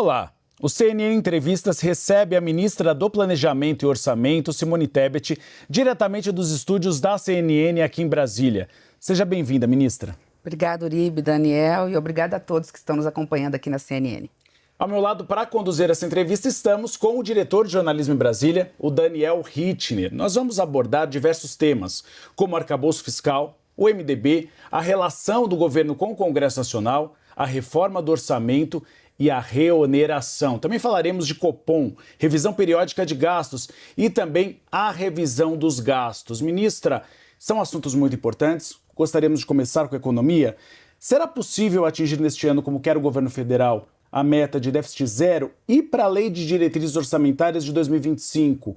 Olá! O CNN Entrevistas recebe a ministra do Planejamento e Orçamento, Simone Tebet, diretamente dos estúdios da CNN aqui em Brasília. Seja bem-vinda, ministra. Obrigada, Uribe, Daniel, e obrigada a todos que estão nos acompanhando aqui na CNN. Ao meu lado, para conduzir essa entrevista, estamos com o diretor de jornalismo em Brasília, o Daniel Hittner. Nós vamos abordar diversos temas, como o arcabouço fiscal, o MDB, a relação do governo com o Congresso Nacional, a reforma do orçamento e a reoneração. Também falaremos de Copom, revisão periódica de gastos e também a revisão dos gastos. Ministra, são assuntos muito importantes. Gostaríamos de começar com a economia. Será possível atingir neste ano, como quer o governo federal, a meta de déficit zero e para a lei de diretrizes orçamentárias de 2025?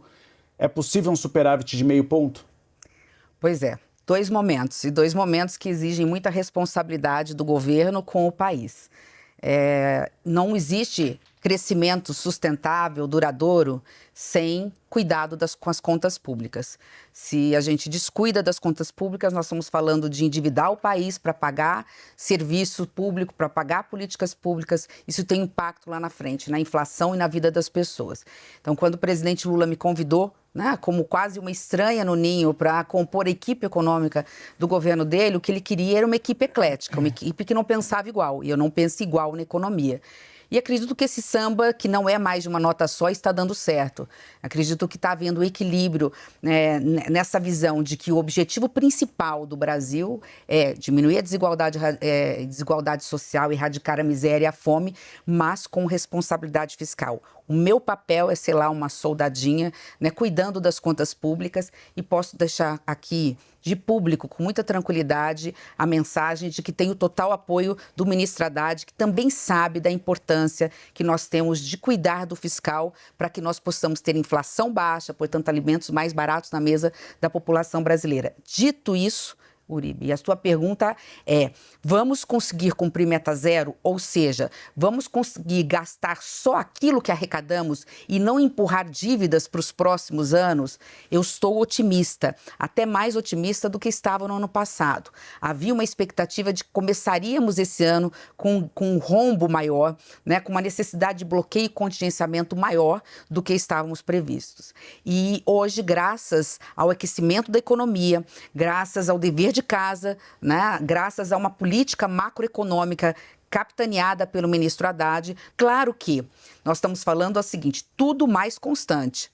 É possível um superávit de meio ponto? Pois é, dois momentos que exigem muita responsabilidade do governo com o país. Não existe crescimento sustentável, duradouro, sem cuidado com as contas públicas. Se a gente descuida das contas públicas, nós estamos falando de endividar o país para pagar serviço público, para pagar políticas públicas. Isso tem impacto lá na frente, na inflação e na vida das pessoas. Então, quando o presidente Lula me convidou, como quase uma estranha no ninho, para compor a equipe econômica do governo dele, o que ele queria era uma equipe eclética, uma equipe que não pensava igual, e eu não penso igual na economia. E acredito que esse samba, que não é mais de uma nota só, está dando certo. Acredito que está havendo equilíbrio nessa visão de que o objetivo principal do Brasil é diminuir a desigualdade social, erradicar a miséria e a fome, mas com responsabilidade fiscal. O meu papel é ser lá uma soldadinha, cuidando das contas públicas, e posso deixar aqui de público, com muita tranquilidade, a mensagem de que tem o total apoio do ministro Haddad, que também sabe da importância que nós temos de cuidar do fiscal para que nós possamos ter inflação baixa, portanto, alimentos mais baratos na mesa da população brasileira. Dito isso, Uribe, e a sua pergunta é: vamos conseguir cumprir meta zero? Ou seja, vamos conseguir gastar só aquilo que arrecadamos e não empurrar dívidas para os próximos anos? Eu estou otimista, até mais otimista do que estava no ano passado. Havia uma expectativa de que começaríamos esse ano com um rombo maior, com uma necessidade de bloqueio e contingenciamento maior do que estávamos previstos. E hoje, graças ao aquecimento da economia, graças ao dever de casa, graças a uma política macroeconômica capitaneada pelo ministro Haddad, claro que nós estamos falando o seguinte: tudo mais constante,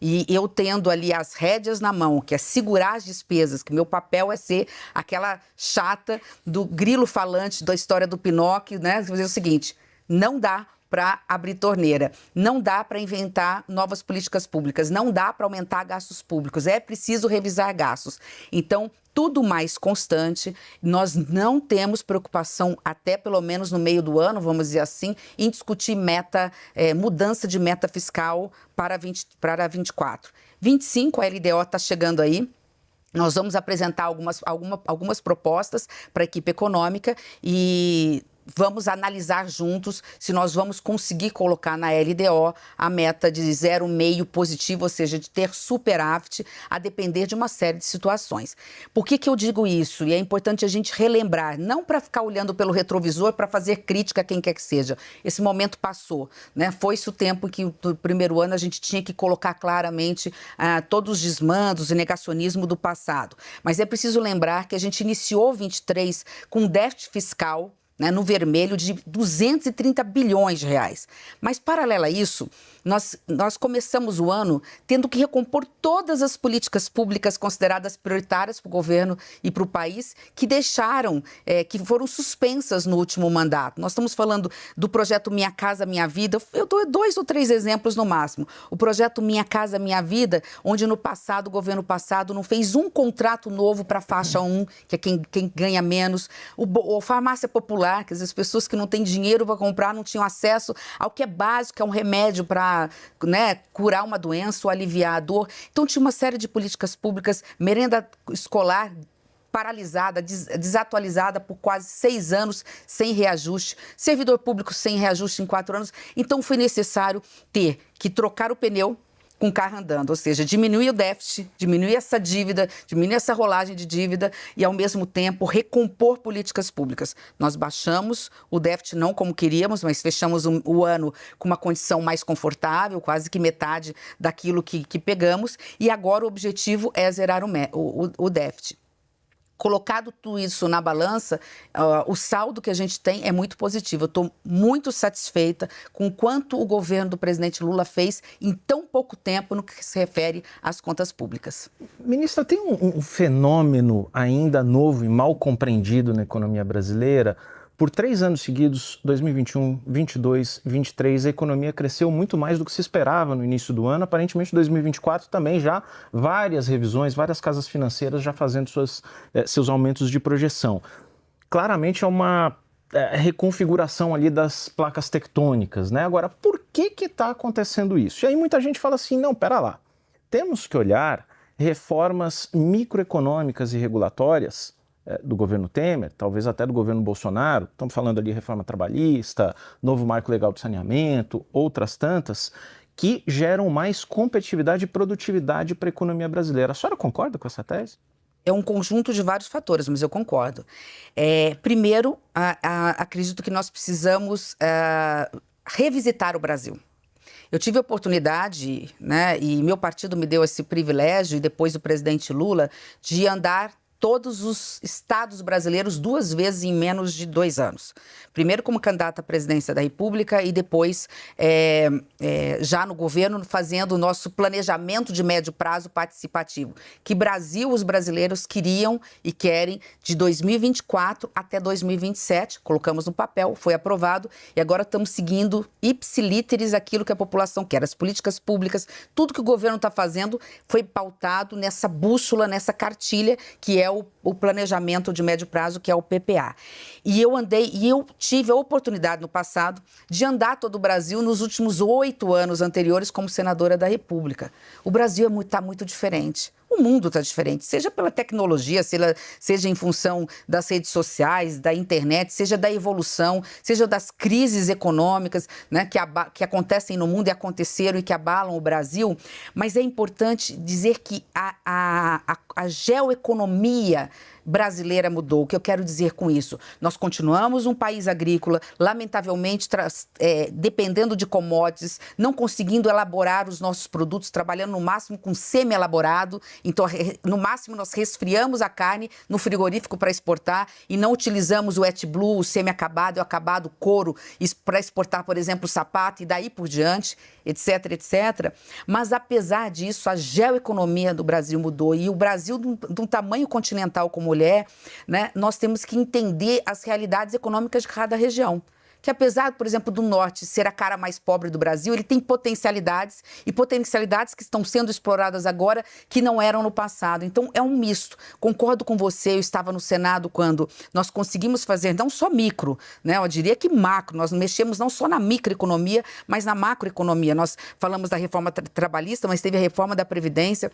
e eu tendo ali as rédeas na mão, que é segurar as despesas, que meu papel é ser aquela chata do grilo falante da história do Pinóquio, dizer o seguinte: não dá para abrir torneira, não dá para inventar novas políticas públicas, não dá para aumentar gastos públicos, é preciso revisar gastos. Então, tudo mais constante, nós não temos preocupação, até pelo menos no meio do ano, vamos dizer assim, em discutir mudança de meta fiscal para 24. 25, a LDO está chegando aí. Nós vamos apresentar algumas propostas para a equipe econômica e vamos analisar juntos se nós vamos conseguir colocar na LDO a meta de 0,5 positivo, ou seja, de ter superávit, a depender de uma série de situações. Por que eu digo isso? E é importante a gente relembrar, não para ficar olhando pelo retrovisor para fazer crítica a quem quer que seja. Esse momento passou, Foi-se o tempo que no primeiro ano a gente tinha que colocar claramente todos os desmandos e negacionismo do passado. Mas é preciso lembrar que a gente iniciou 23 com um déficit fiscal no vermelho de 230 bilhões de reais. Mas, paralelo a isso, nós começamos o ano tendo que recompor todas as políticas públicas consideradas prioritárias para o governo e para o país, que que foram suspensas no último mandato. Nós estamos falando do projeto Minha Casa Minha Vida. Eu dou 2 ou 3 exemplos no máximo. O projeto Minha Casa Minha Vida, onde no passado, o governo passado não fez um contrato novo para a faixa 1, que é quem ganha menos. O Farmácia Popular, que as pessoas que não têm dinheiro para comprar não tinham acesso ao que é básico, que é um remédio para curar uma doença ou aliviar a dor. Então, tinha uma série de políticas públicas, merenda escolar paralisada, desatualizada por quase 6 anos, sem reajuste, servidor público sem reajuste em 4 anos. Então, foi necessário ter que trocar o pneu, com o carro andando, ou seja, diminuir o déficit, diminuir essa dívida, diminuir essa rolagem de dívida e, ao mesmo tempo, recompor políticas públicas. Nós baixamos o déficit não como queríamos, mas fechamos o ano com uma condição mais confortável, quase que metade daquilo que pegamos, e agora o objetivo é zerar o déficit. Colocado tudo isso na balança, o saldo que a gente tem é muito positivo. Eu estou muito satisfeita com o quanto o governo do presidente Lula fez em tão pouco tempo no que se refere às contas públicas. Ministra, tem um fenômeno ainda novo e mal compreendido na economia brasileira. Por 3 anos seguidos, 2021, 22, 23, a economia cresceu muito mais do que se esperava no início do ano. Aparentemente, 2024 também já várias revisões, várias casas financeiras já fazendo seus aumentos de projeção. Claramente é uma reconfiguração ali das placas tectônicas, né? Agora, por que está acontecendo isso? E aí muita gente fala assim, não, pera lá, temos que olhar reformas microeconômicas e regulatórias do governo Temer, talvez até do governo Bolsonaro, estamos falando ali de reforma trabalhista, novo marco legal de saneamento, outras tantas, que geram mais competitividade e produtividade para a economia brasileira. A senhora concorda com essa tese? É um conjunto de vários fatores, mas eu concordo. Primeiro, acredito que nós precisamos revisitar o Brasil. Eu tive a oportunidade, né, e meu partido me deu esse privilégio, e depois o presidente Lula, de andar todos os estados brasileiros 2 vezes em menos de 2 anos. Primeiro como candidata à presidência da República e depois já no governo fazendo o nosso planejamento de médio prazo participativo. Que Brasil os brasileiros queriam e querem de 2024 até 2027. Colocamos no papel, foi aprovado e agora estamos seguindo ipsilíteres aquilo que a população quer. As políticas públicas, tudo que o governo está fazendo foi pautado nessa bússola, nessa cartilha que é o planejamento de médio prazo, que é o PPA. E eu tive a oportunidade no passado de andar todo o Brasil nos últimos 8 anos anteriores como senadora da República. O Brasil está muito diferente. O mundo está diferente, seja pela tecnologia, seja em função das redes sociais, da internet, seja da evolução, seja das crises econômicas, né, que acontecem no mundo e aconteceram e que abalam o Brasil. Mas é importante dizer que a geoeconomia brasileira mudou. O que eu quero dizer com isso? Nós continuamos um país agrícola, lamentavelmente dependendo de commodities, não conseguindo elaborar os nossos produtos, trabalhando no máximo com semi-elaborado. Então, no máximo, nós resfriamos a carne no frigorífico para exportar e não utilizamos o wet blue, o semi-acabado, o acabado, o couro, para exportar, por exemplo, o sapato e daí por diante, etc, etc. Mas, apesar disso, a geoeconomia do Brasil mudou e o Brasil, de um tamanho continental como ele é, né, nós temos que entender as realidades econômicas de cada região. Que apesar, por exemplo, do norte ser a cara mais pobre do Brasil, ele tem potencialidades e potencialidades que estão sendo exploradas agora que não eram no passado. Então, é um misto. Concordo com você, eu estava no Senado quando nós conseguimos fazer não só micro, né, eu diria que macro. Nós mexemos não só na microeconomia, mas na macroeconomia. Nós falamos da reforma trabalhista, mas teve a reforma da Previdência,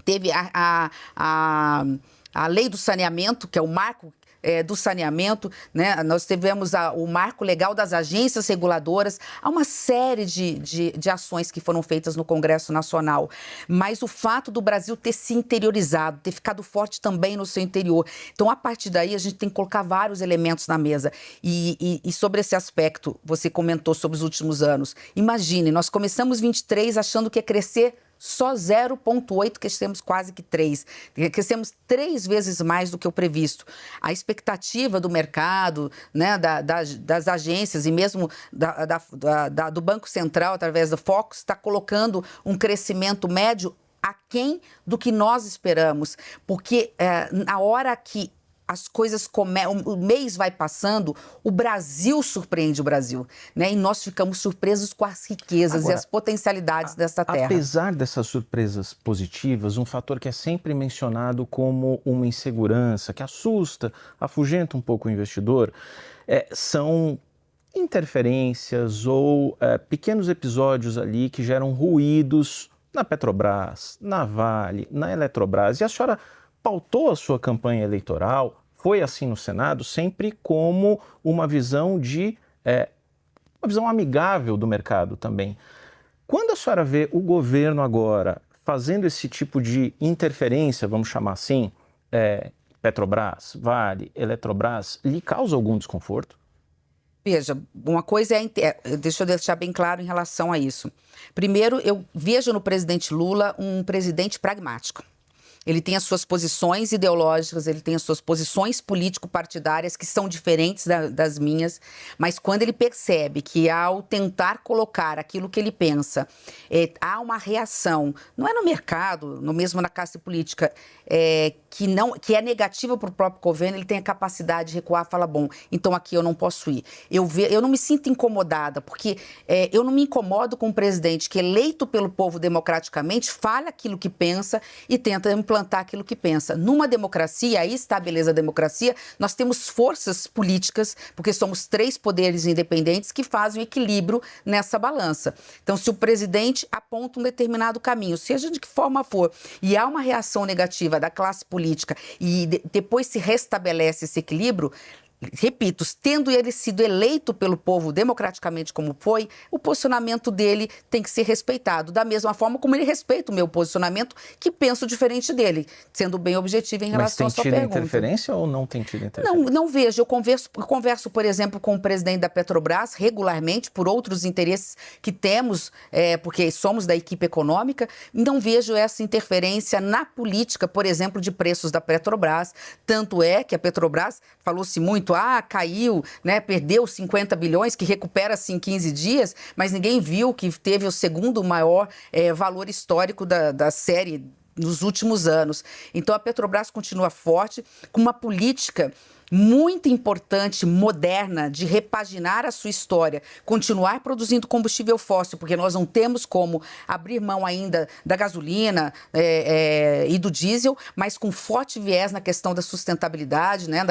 teve a lei do saneamento, que é o marco do saneamento, né? Nós tivemos o marco legal das agências reguladoras, há uma série de ações que foram feitas no Congresso Nacional, mas o fato do Brasil ter se interiorizado, ter ficado forte também no seu interior, então a partir daí a gente tem que colocar vários elementos na mesa e sobre esse aspecto, você comentou sobre os últimos anos, imagine, nós começamos 23 achando que ia crescer só 0,8, crescemos quase que 3. Crescemos 3 vezes mais do que o previsto. A expectativa do mercado, né, das agências e mesmo do Banco Central, através do Focus, está colocando um crescimento médio aquém do que nós esperamos. Porque na hora que as coisas o mês vai passando, o Brasil surpreende o Brasil, né? E nós ficamos surpresos com as riquezas e as potencialidades dessa terra. Apesar dessas surpresas positivas, um fator que é sempre mencionado como uma insegurança, que assusta, afugenta um pouco o investidor, são interferências ou pequenos episódios ali que geram ruídos na Petrobras, na Vale, na Eletrobras. E a senhora pautou a sua campanha eleitoral, foi assim no Senado, sempre como uma visão uma visão amigável do mercado também. Quando a senhora vê o governo agora fazendo esse tipo de interferência, vamos chamar assim, Petrobras, Vale, Eletrobras, lhe causa algum desconforto? Veja, uma coisa deixa eu deixar bem claro em relação a isso. Primeiro, eu vejo no presidente Lula um presidente pragmático. Ele tem as suas posições ideológicas, ele tem as suas posições político-partidárias que são diferentes das minhas, mas quando ele percebe que ao tentar colocar aquilo que ele pensa, há uma reação, não é no mercado, no mesmo na classe política, que é negativa para o próprio governo, ele tem a capacidade de recuar e falar, bom, então aqui eu não posso ir. Eu não me sinto incomodada, porque eu não me incomodo com um presidente que, eleito pelo povo democraticamente, fala aquilo que pensa e tenta implantar aquilo que pensa. Numa democracia, aí está a beleza da democracia, nós temos forças políticas, porque somos 3 poderes independentes que fazem o equilíbrio nessa balança. Então, se o presidente aponta um determinado caminho, seja de que forma for, e há uma reação negativa da classe política e depois se restabelece esse equilíbrio, repito, tendo ele sido eleito pelo povo democraticamente como foi, o posicionamento dele tem que ser respeitado, da mesma forma como ele respeita o meu posicionamento, que penso diferente dele, sendo bem objetivo em relação à sua pergunta. Mas tem tido interferência ou não tem tido interferência? Não vejo. Eu converso, por exemplo, com o presidente da Petrobras regularmente, por outros interesses que temos, porque somos da equipe econômica, não vejo essa interferência na política, por exemplo, de preços da Petrobras. Tanto é que a Petrobras, falou-se muito, caiu, né, perdeu 50 bilhões, que recupera-se em 15 dias, mas ninguém viu que teve o segundo maior valor histórico da série nos últimos anos. Então, a Petrobras continua forte, com uma política muito importante, moderna, de repaginar a sua história, continuar produzindo combustível fóssil, porque nós não temos como abrir mão ainda da gasolina e do diesel, mas com forte viés na questão da sustentabilidade, né,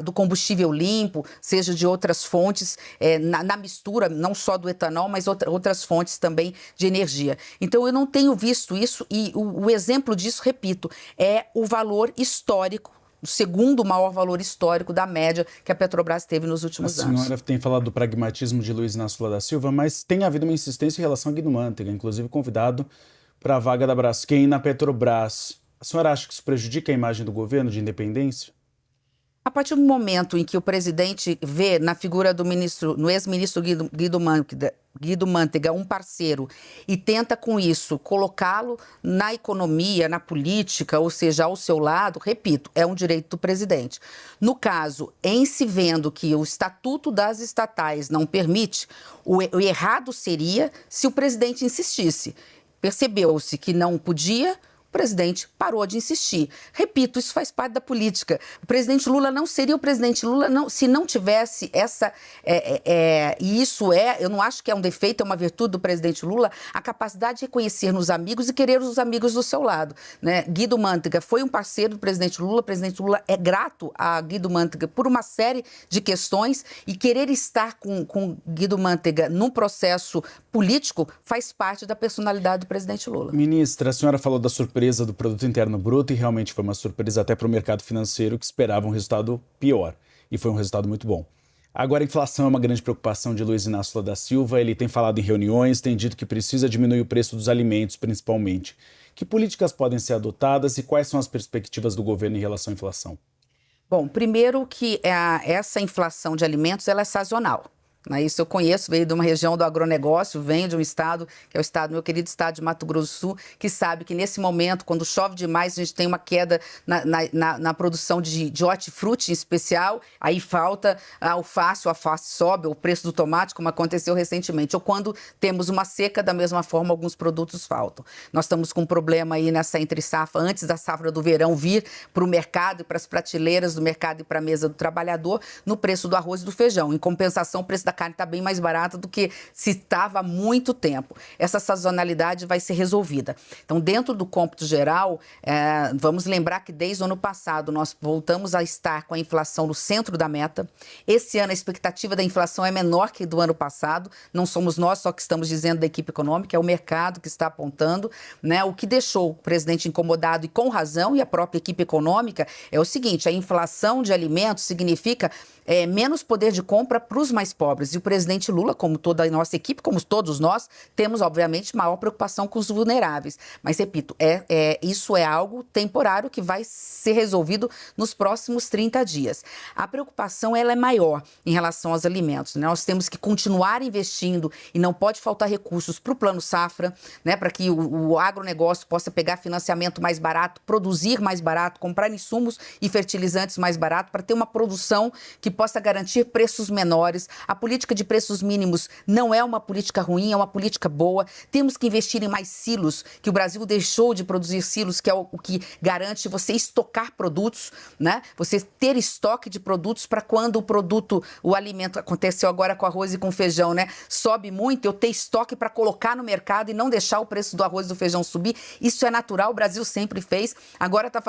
do combustível limpo, seja de outras fontes, na mistura, não só do etanol, mas outras fontes também de energia. Então, eu não tenho visto isso e o exemplo disso, repito, é o valor histórico, o segundo maior valor histórico da média que a Petrobras teve nos últimos anos. A senhora tem falado do pragmatismo de Luiz Inácio Lula da Silva, mas tem havido uma insistência em relação a Guido Mantega, inclusive convidado para a vaga da Braskem na Petrobras. A senhora acha que isso prejudica a imagem do governo de independência? A partir do momento em que o presidente vê na figura no ex-ministro Guido Mantega, um parceiro, e tenta com isso colocá-lo na economia, na política, ou seja, ao seu lado, repito, é um direito do presidente. No caso, em se vendo que o Estatuto das Estatais não permite, o errado seria se o presidente insistisse. Percebeu-se que não podia, o presidente parou de insistir. Repito, isso faz parte da política. O presidente Lula não seria o presidente Lula se não tivesse essa... e isso eu não acho que é um defeito, é uma virtude do presidente Lula, a capacidade de reconhecer nos amigos e querer os amigos do seu lado, né? Guido Mantega foi um parceiro do presidente Lula, o presidente Lula é grato a Guido Mantega por uma série de questões e querer estar com Guido Mantega num processo político faz parte da personalidade do presidente Lula. Ministra, a senhora falou da surpresa do Produto Interno Bruto e realmente foi uma surpresa até para o mercado financeiro, que esperava um resultado pior, e foi um resultado muito bom. Agora, a inflação é uma grande preocupação de Luiz Inácio Lula da Silva, ele tem falado em reuniões, tem dito que precisa diminuir o preço dos alimentos, principalmente. Que políticas podem ser adotadas e quais são as perspectivas do governo em relação à inflação? Bom, primeiro que essa inflação de alimentos ela é sazonal. Isso eu conheço, veio de uma região do agronegócio, venho de um estado, que é o estado, meu querido estado de Mato Grosso do Sul, que sabe que nesse momento, quando chove demais, a gente tem uma queda na produção de hortifruti em especial, aí falta a alface sobe, o preço do tomate, como aconteceu recentemente, ou quando temos uma seca, da mesma forma, alguns produtos faltam. Nós estamos com um problema aí nessa entre-safra, antes da safra do verão vir para o mercado e para as prateleiras do mercado e para a mesa do trabalhador, no preço do arroz e do feijão. Em compensação, o preço da carne está bem mais barata do que se estava há muito tempo. Essa sazonalidade vai ser resolvida. Então, dentro do cômputo geral, vamos lembrar que desde o ano passado nós voltamos a estar com a inflação no centro da meta. Esse ano a expectativa da inflação é menor que do ano passado. Não somos nós só que estamos dizendo da equipe econômica, é o mercado que está apontando, né? O que deixou o presidente incomodado e com razão, e a própria equipe econômica, é o seguinte: a inflação de alimentos significa menos poder de compra para os mais pobres. pobres. E o presidente Lula, como toda a nossa equipe, como todos nós, temos, obviamente, maior preocupação com os vulneráveis. Mas, repito, isso é algo temporário que vai ser resolvido nos próximos 30 dias. A preocupação ela é maior em relação aos alimentos, né? Nós temos que continuar investindo e não pode faltar recursos para o Plano Safra, né? Para que o agronegócio possa pegar financiamento mais barato, produzir mais barato, comprar insumos e fertilizantes mais barato, para ter uma produção que possa garantir preços menores. A política de preços mínimos não é uma política ruim, é uma política boa. Temos que investir em mais silos, que o Brasil deixou de produzir silos, que é o que garante você estocar produtos, né? Você ter estoque de produtos para quando o alimento, aconteceu agora com arroz e com feijão, né? Sobe muito, eu ter estoque para colocar no mercado e não deixar o preço do arroz e do feijão subir. Isso é natural, o Brasil sempre fez. Agora está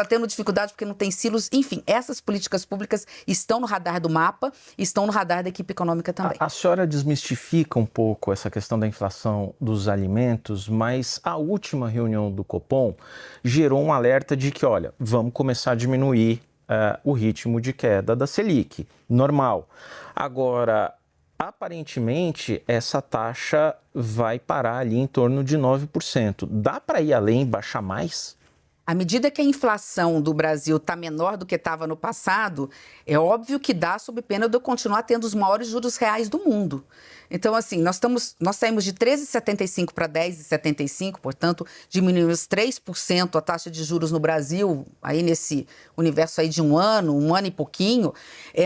tendo dificuldade porque não tem silos. Enfim, essas políticas públicas estão no radar do mapa, estão no radar da equipe econômica também. A senhora desmistifica um pouco essa questão da inflação dos alimentos, mas a última reunião do Copom gerou um alerta de que, olha, vamos começar a diminuir o ritmo de queda da Selic, normal. Agora, aparentemente, essa taxa vai parar ali em torno de 9%. Dá para ir além, baixar mais? À medida que a inflação do Brasil está menor do que estava no passado, é óbvio que dá sob pena de eu continuar tendo os maiores juros reais do mundo. Então, assim, nós saímos de 13,75 para 10,75, portanto, diminuímos 3% a taxa de juros no Brasil, aí nesse universo aí de um ano e pouquinho,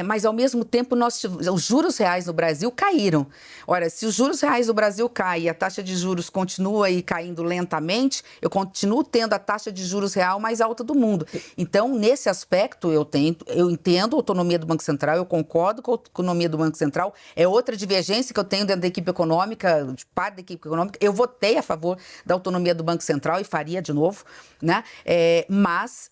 mas ao mesmo tempo os juros reais no Brasil caíram. Ora, se os juros reais do Brasil caem e a taxa de juros continua aí caindo lentamente, eu continuo tendo a taxa de juros real mais alta do mundo. Então, nesse aspecto, eu entendo a autonomia do Banco Central, eu concordo com a autonomia do Banco Central, é outra divergência que eu tenho dentro da equipe econômica, de parte da equipe econômica. Eu votei a favor da autonomia do Banco Central e faria de novo, né? Mas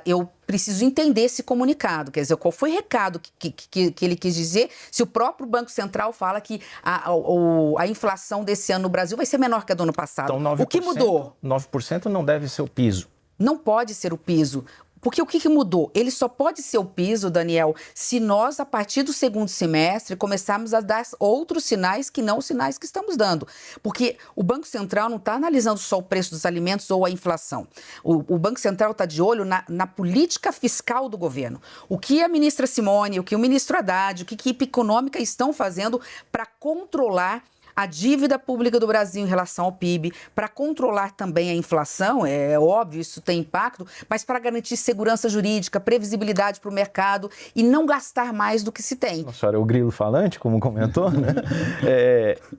eu preciso entender esse comunicado, quer dizer, qual foi o recado que ele quis dizer, se o próprio Banco Central fala que a inflação desse ano no Brasil vai ser menor que a do ano passado. Então, 9%, o que mudou? 9% não deve ser o piso. Não pode ser o piso. Porque o que mudou? Ele só pode ser o piso, Daniel, se nós, a partir do segundo semestre, começarmos a dar outros sinais que não os sinais que estamos dando. Porque o Banco Central não está analisando só o preço dos alimentos ou a inflação. O Banco Central está de olho na política fiscal do governo. O que a ministra Simone, o que o ministro Haddad, o que a equipe econômica estão fazendo para controlar a dívida pública do Brasil em relação ao PIB, para controlar também a inflação, é óbvio, isso tem impacto, mas para garantir segurança jurídica, previsibilidade para o mercado e não gastar mais do que se tem. A senhora é o grilo falante, como comentou, né?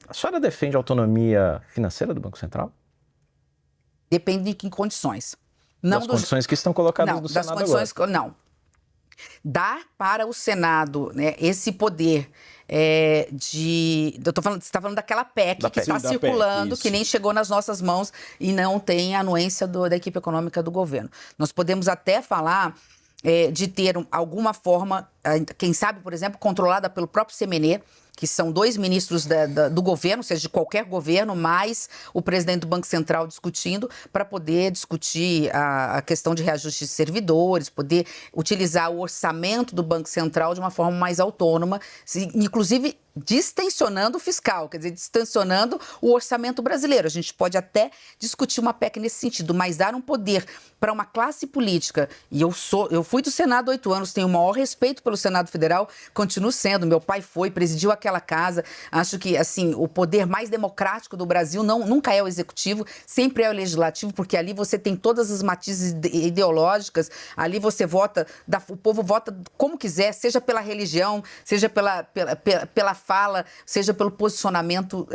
A senhora defende a autonomia financeira do Banco Central? Depende de que condições. Das condições que estão colocadas no Senado agora. Não. Dar para o Senado, né, esse poder você está falando daquela PEC que está circulando, que nem chegou nas nossas mãos e não tem a anuência da equipe econômica do governo. Nós podemos até falar de ter alguma forma, quem sabe, por exemplo, controlada pelo próprio CMNE, que são 2 ministros do governo, ou seja, de qualquer governo, mais o presidente do Banco Central discutindo, para poder discutir a questão de reajuste de servidores, poder utilizar o orçamento do Banco Central de uma forma mais autônoma, inclusive distensionando o fiscal, quer dizer, distensionando o orçamento brasileiro. A gente pode até discutir uma PEC nesse sentido, mas dar um poder para uma classe política, e eu fui do Senado há 8 anos, tenho o maior respeito pelo Senado Federal, continuo sendo, meu pai presidiu aquela casa, acho que, assim, o poder mais democrático do Brasil nunca é o executivo, sempre é o legislativo, porque ali você tem todas as matizes ideológicas, ali você vota, o povo vota como quiser, seja pela religião, seja pela fala, seja pelo posicionamento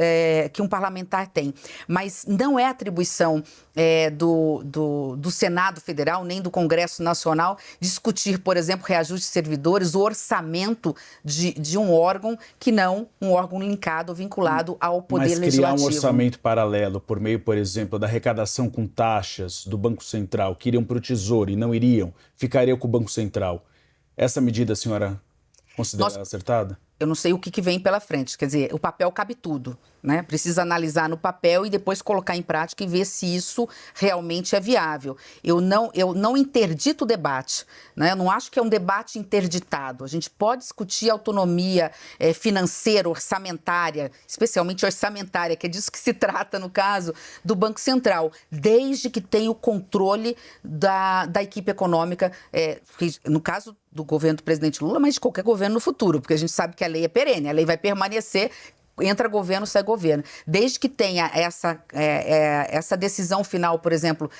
que um parlamentar tem. Mas não é atribuição do Senado Federal, nem do Congresso Nacional, discutir, por exemplo, reajuste de servidores, o orçamento de um órgão que não um órgão linkado ou vinculado ao poder legislativo. Mas criar um orçamento paralelo por meio, por exemplo, da arrecadação com taxas do Banco Central, que iriam para o Tesouro e não iriam, ficaria com o Banco Central. Essa medida a senhora considera acertada? Eu não sei o que vem pela frente, quer dizer, o papel cabe tudo, né? Precisa analisar no papel e depois colocar em prática e ver se isso realmente é viável. Eu não interdito o debate, né? Eu não acho que é um debate interditado. A gente pode discutir autonomia financeira, orçamentária, especialmente orçamentária, que é disso que se trata no caso do Banco Central, desde que tenha o controle da equipe econômica, no caso do governo do presidente Lula, mas de qualquer governo no futuro, porque a gente sabe que a lei é perene, a lei vai permanecer. Entra governo, sai governo. Desde que tenha essa decisão final, por exemplo,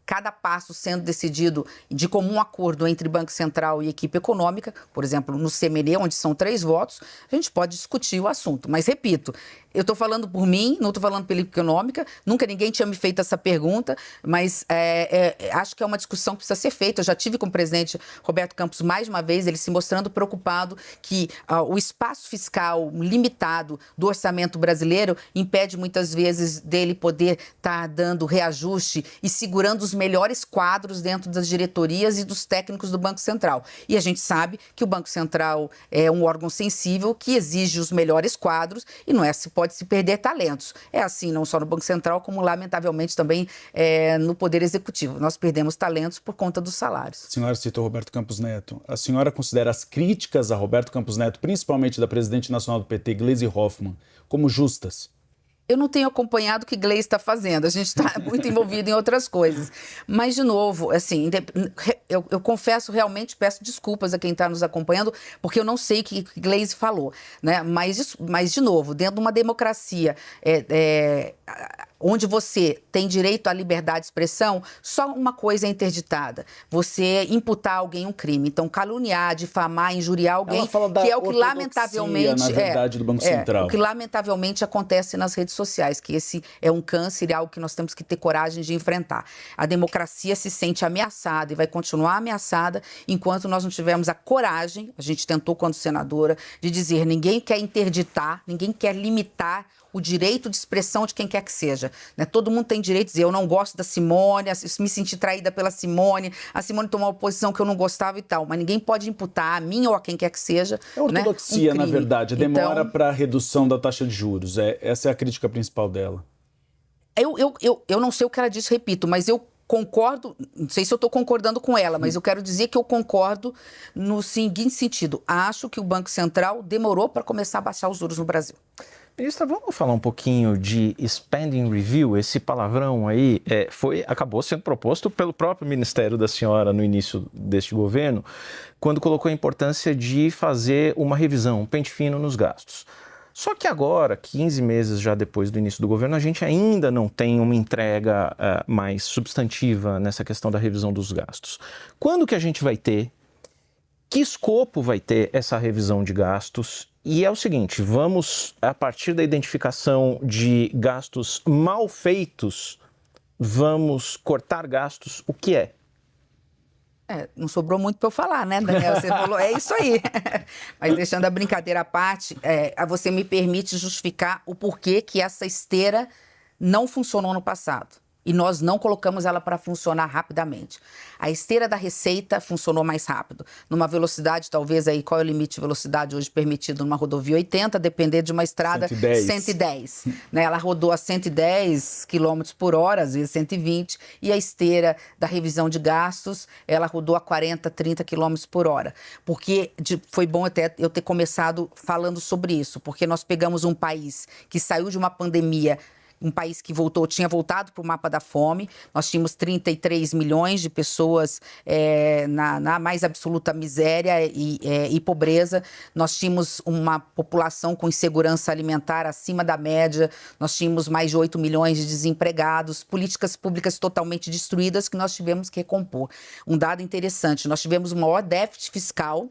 cada passo sendo decidido de comum acordo entre Banco Central e equipe econômica, por exemplo, no CMN, onde são 3 votos, a gente pode discutir o assunto. Mas, repito, eu estou falando por mim, não estou falando pela econômica, nunca ninguém tinha me feito essa pergunta, mas acho que é uma discussão que precisa ser feita. Eu já tive com o presidente Roberto Campos mais uma vez, ele se mostrando preocupado que o espaço fiscal limitado do orçamento brasileiro impede muitas vezes dele poder estar dando reajuste e segurando os melhores quadros dentro das diretorias e dos técnicos do Banco Central. E a gente sabe que o Banco Central é um órgão sensível que exige os melhores quadros e não pode se perder talentos. É assim não só no Banco Central, como lamentavelmente também no Poder Executivo. Nós perdemos talentos por conta dos salários. A senhora citou Roberto Campos Neto. A senhora considera as críticas a Roberto Campos Neto, principalmente da presidente nacional do PT, Gleisi Hoffmann, como justas? Eu não tenho acompanhado o que Gleisi está fazendo, a gente está muito envolvido em outras coisas. Mas, de novo, assim, eu confesso, realmente peço desculpas a quem está nos acompanhando, porque eu não sei o que Gleisi falou, né? Mas, de novo, dentro de uma democracia onde você tem direito à liberdade de expressão, só uma coisa é interditada: você imputar a alguém um crime. Então, caluniar, difamar, injuriar alguém, que é o que lamentavelmente na verdade, do Banco Central. O que lamentavelmente acontece nas redes sociais, que esse é um câncer e algo que nós temos que ter coragem de enfrentar. A democracia se sente ameaçada e vai continuar ameaçada enquanto nós não tivermos a coragem, a gente tentou quando senadora, de dizer: ninguém quer interditar, ninguém quer limitar o direito de expressão de quem quer que seja, né? Todo mundo tem direito de dizer: eu não gosto da Simone, me senti traída pela Simone, a Simone tomou uma posição que eu não gostava e tal, mas ninguém pode imputar a mim ou a quem quer que seja. É ortodoxia, né? Na verdade, demora para a redução da taxa de juros. Essa é a crítica principal dela. Eu não sei o que ela disse, repito, mas eu concordo, não sei se eu estou concordando com ela, mas eu quero dizer que eu concordo no seguinte sentido: acho que o Banco Central demorou para começar a baixar os juros no Brasil. Ministra, vamos falar um pouquinho de spending review? Esse palavrão aí acabou sendo proposto pelo próprio Ministério da senhora no início deste governo, quando colocou a importância de fazer uma revisão, um pente fino nos gastos. Só que agora, 15 meses já depois do início do governo, a gente ainda não tem uma entrega mais substantiva nessa questão da revisão dos gastos. Quando que a gente vai ter? Que escopo vai ter essa revisão de gastos? E é o seguinte, vamos, a partir da identificação de gastos mal feitos, vamos cortar gastos, o que é? Não sobrou muito para eu falar, né, Daniel? Você falou, é isso aí. Mas deixando a brincadeira à parte, você me permite justificar o porquê que essa esteira não funcionou no passado. E nós não colocamos ela para funcionar rapidamente. A esteira da receita funcionou mais rápido. Numa velocidade, talvez, aí, qual é o limite de velocidade hoje permitido numa rodovia? 80, depender de uma estrada 110. Né? Ela rodou a 110 km por hora, às vezes 120, e a esteira da revisão de gastos, ela rodou a 40, 30 km por hora. Porque foi bom até eu ter começado falando sobre isso, porque nós pegamos um país que saiu de uma pandemia, um país que tinha voltado para o mapa da fome. Nós tínhamos 33 milhões de pessoas na mais absoluta miséria e pobreza. Nós tínhamos uma população com insegurança alimentar acima da média. Nós tínhamos mais de 8 milhões de desempregados, políticas públicas totalmente destruídas que nós tivemos que recompor. Um dado interessante, nós tivemos o maior déficit fiscal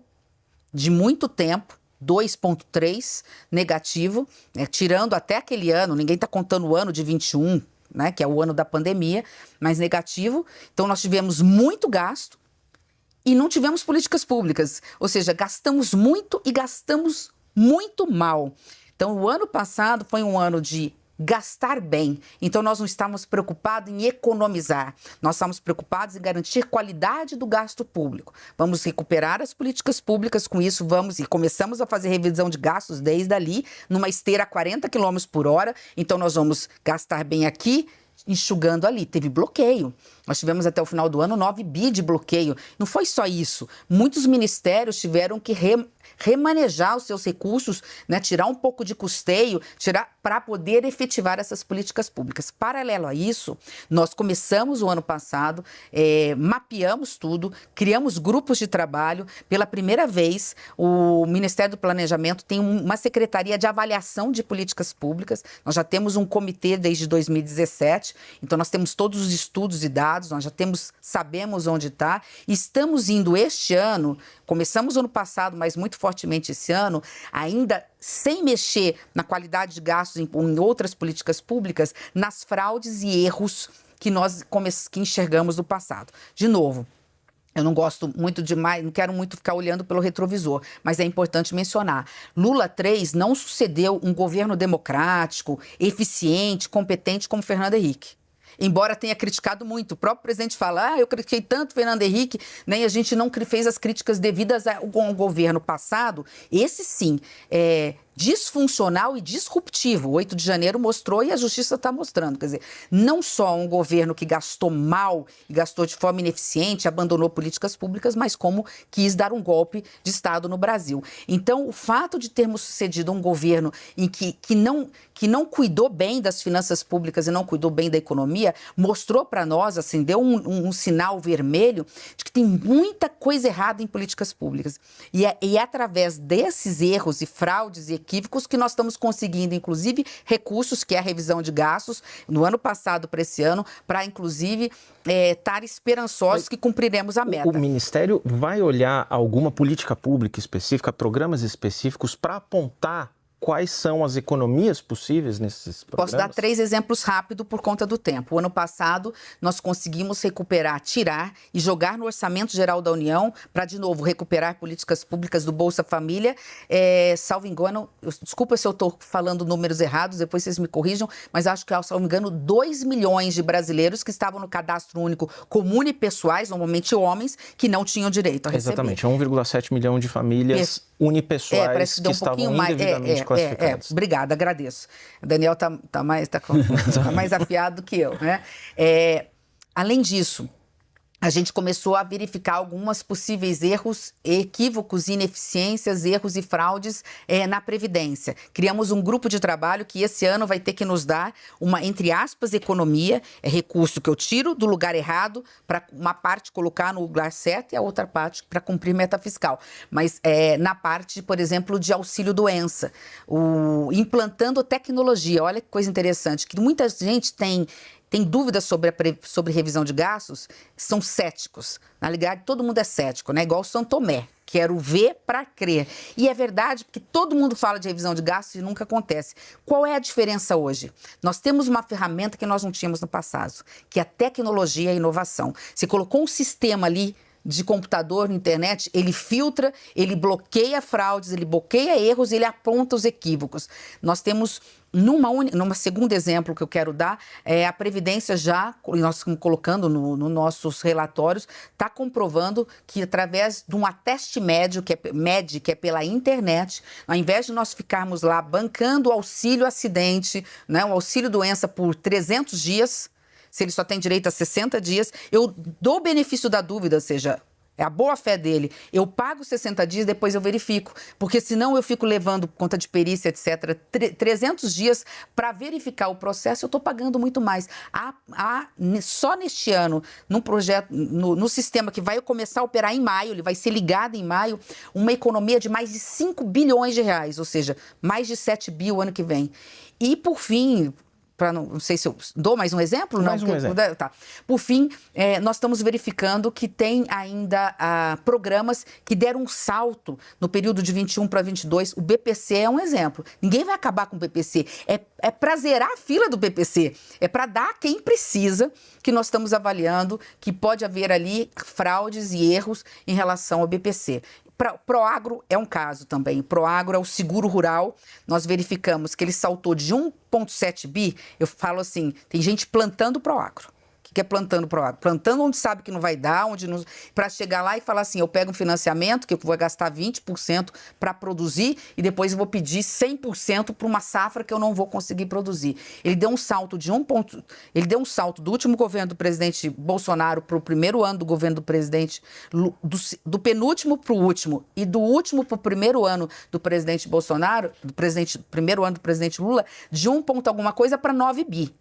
de muito tempo, 2,3 negativo, tirando até aquele ano, ninguém está contando o ano de 21, né, que é o ano da pandemia, mas negativo. Então, nós tivemos muito gasto e não tivemos políticas públicas, ou seja, gastamos muito e gastamos muito mal. Então, o ano passado foi um ano de gastar bem. Então, nós não estamos preocupados em economizar, nós estamos preocupados em garantir qualidade do gasto público. Vamos recuperar as políticas públicas, com isso começamos a fazer revisão de gastos desde ali, numa esteira a 40 km por hora, então nós vamos gastar bem aqui, enxugando ali. Teve bloqueio. Nós tivemos até o final do ano 9 bi de bloqueio. Não foi só isso. Muitos ministérios tiveram que remanejar os seus recursos, né, tirar um pouco de custeio, para poder efetivar essas políticas públicas. Paralelo a isso, nós começamos o ano passado, mapeamos tudo, criamos grupos de trabalho. Pela primeira vez, o Ministério do Planejamento tem uma secretaria de avaliação de políticas públicas. Nós já temos um comitê desde 2017, então nós temos todos os estudos e dados, nós já sabemos onde está. Estamos indo este ano, começamos ano passado, mas muito fortemente esse ano, ainda sem mexer na qualidade de gastos em outras políticas públicas, nas fraudes e erros que nós enxergamos no passado. De novo, eu não gosto muito demais, não quero muito ficar olhando pelo retrovisor, mas é importante mencionar. Lula 3 não sucedeu um governo democrático, eficiente, competente como Fernando Henrique. Embora tenha criticado muito, o próprio presidente fala, eu critiquei tanto o Fernando Henrique, né, e a gente não fez as críticas devidas ao governo passado. Esse sim, disfuncional e disruptivo. O 8 de janeiro mostrou e a justiça está mostrando. Quer dizer, não só um governo que gastou mal e gastou de forma ineficiente, abandonou políticas públicas, mas como quis dar um golpe de Estado no Brasil. Então, o fato de termos sucedido um governo em que não cuidou bem das finanças públicas e não cuidou bem da economia, mostrou para nós, assim, deu um sinal vermelho de que tem muita coisa errada em políticas públicas. E é através desses erros e fraudes e equívocos que nós estamos conseguindo, inclusive, recursos, que é a revisão de gastos, no ano passado para esse ano, para, inclusive, estar esperançosos que cumpriremos a meta. O Ministério vai olhar alguma política pública específica, programas específicos, para apontar quais são as economias possíveis nesses programas? Posso dar 3 exemplos rápidos por conta do tempo. O ano passado, nós conseguimos recuperar, tirar e jogar no Orçamento Geral da União para, de novo, recuperar políticas públicas do Bolsa Família. Salvo engano, desculpa se eu estou falando números errados, depois vocês me corrijam, mas acho que, salvo engano, 2 milhões de brasileiros que estavam no cadastro único comum e pessoais, normalmente homens, que não tinham direito a receber. Exatamente, 1,7 milhão de famílias unipessoais que estavam indevidamente classificadas. Obrigada, agradeço. O Daniel tá mais afiado do que eu, né? Além disso, a gente começou a verificar algumas possíveis erros, equívocos, ineficiências, erros e fraudes na Previdência. Criamos um grupo de trabalho que esse ano vai ter que nos dar uma, entre aspas, economia, recurso que eu tiro do lugar errado para uma parte colocar no lugar certo e a outra parte para cumprir meta fiscal. Mas na parte, por exemplo, de auxílio-doença, implantando tecnologia. Olha que coisa interessante, que muita gente tem dúvidas sobre revisão de gastos, são céticos. Na realidade, todo mundo é cético, né? Igual São Tomé. Quero ver para crer. E é verdade, porque todo mundo fala de revisão de gastos e nunca acontece. Qual é a diferença hoje? Nós temos uma ferramenta que nós não tínhamos no passado, que é a tecnologia e a inovação. Você colocou um sistema ali de computador na internet, ele filtra, ele bloqueia fraudes, ele bloqueia erros, ele aponta os equívocos. Nós temos, numa segundo exemplo que eu quero dar, a Previdência já, nós estamos colocando nos nossos relatórios, está comprovando que através de um ateste médio, que é pela internet, ao invés de nós ficarmos lá bancando o auxílio acidente, né, o auxílio doença por 300 dias, se ele só tem direito a 60 dias, eu dou o benefício da dúvida, ou seja, é a boa-fé dele. Eu pago 60 dias, depois eu verifico. Porque senão eu fico levando conta de perícia, etc., 300 dias para verificar o processo, eu estou pagando muito mais. Só neste ano, num projeto, no sistema que vai começar a operar em maio, ele vai ser ligado em maio, uma economia de mais de 5 bilhões de reais, ou seja, mais de 7 bi o ano que vem. E, por fim, não sei se eu dou mais um exemplo? Exemplo. Tá. Por fim, nós estamos verificando que tem ainda programas que deram um salto no período de 21 para 22. O BPC é um exemplo. Ninguém vai acabar com o BPC. É para zerar a fila do BPC. É para dar a quem precisa, que nós estamos avaliando que pode haver ali fraudes e erros em relação ao BPC. Proagro é um caso também. Proagro é o seguro rural. Nós verificamos que ele saltou de 1,7 bi. Eu falo assim, tem gente plantando Proagro. O que é plantando Proagro? Plantando onde sabe que não vai dar, para chegar lá e falar assim, eu pego um financiamento que eu vou gastar 20% para produzir e depois eu vou pedir 100% para uma safra que eu não vou conseguir produzir. Ele deu um salto ele deu um salto do último governo do presidente Bolsonaro para o primeiro ano do governo do presidente, do penúltimo para o último e do último para o primeiro ano do presidente Bolsonaro, primeiro ano do presidente Lula, de 1 ponto alguma coisa para 9 bi.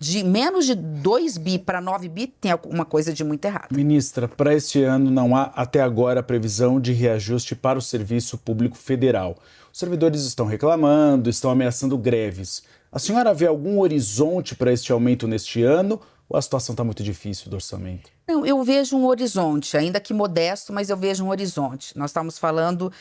De menos de 2 bi para 9 bi, tem alguma coisa de muito errado. Ministra, para este ano não há até agora previsão de reajuste para o Serviço Público Federal. Os servidores estão reclamando, estão ameaçando greves. A senhora vê algum horizonte para este aumento neste ano ou a situação está muito difícil do orçamento? Não, eu vejo um horizonte, ainda que modesto, mas eu vejo um horizonte. Nós estamos falando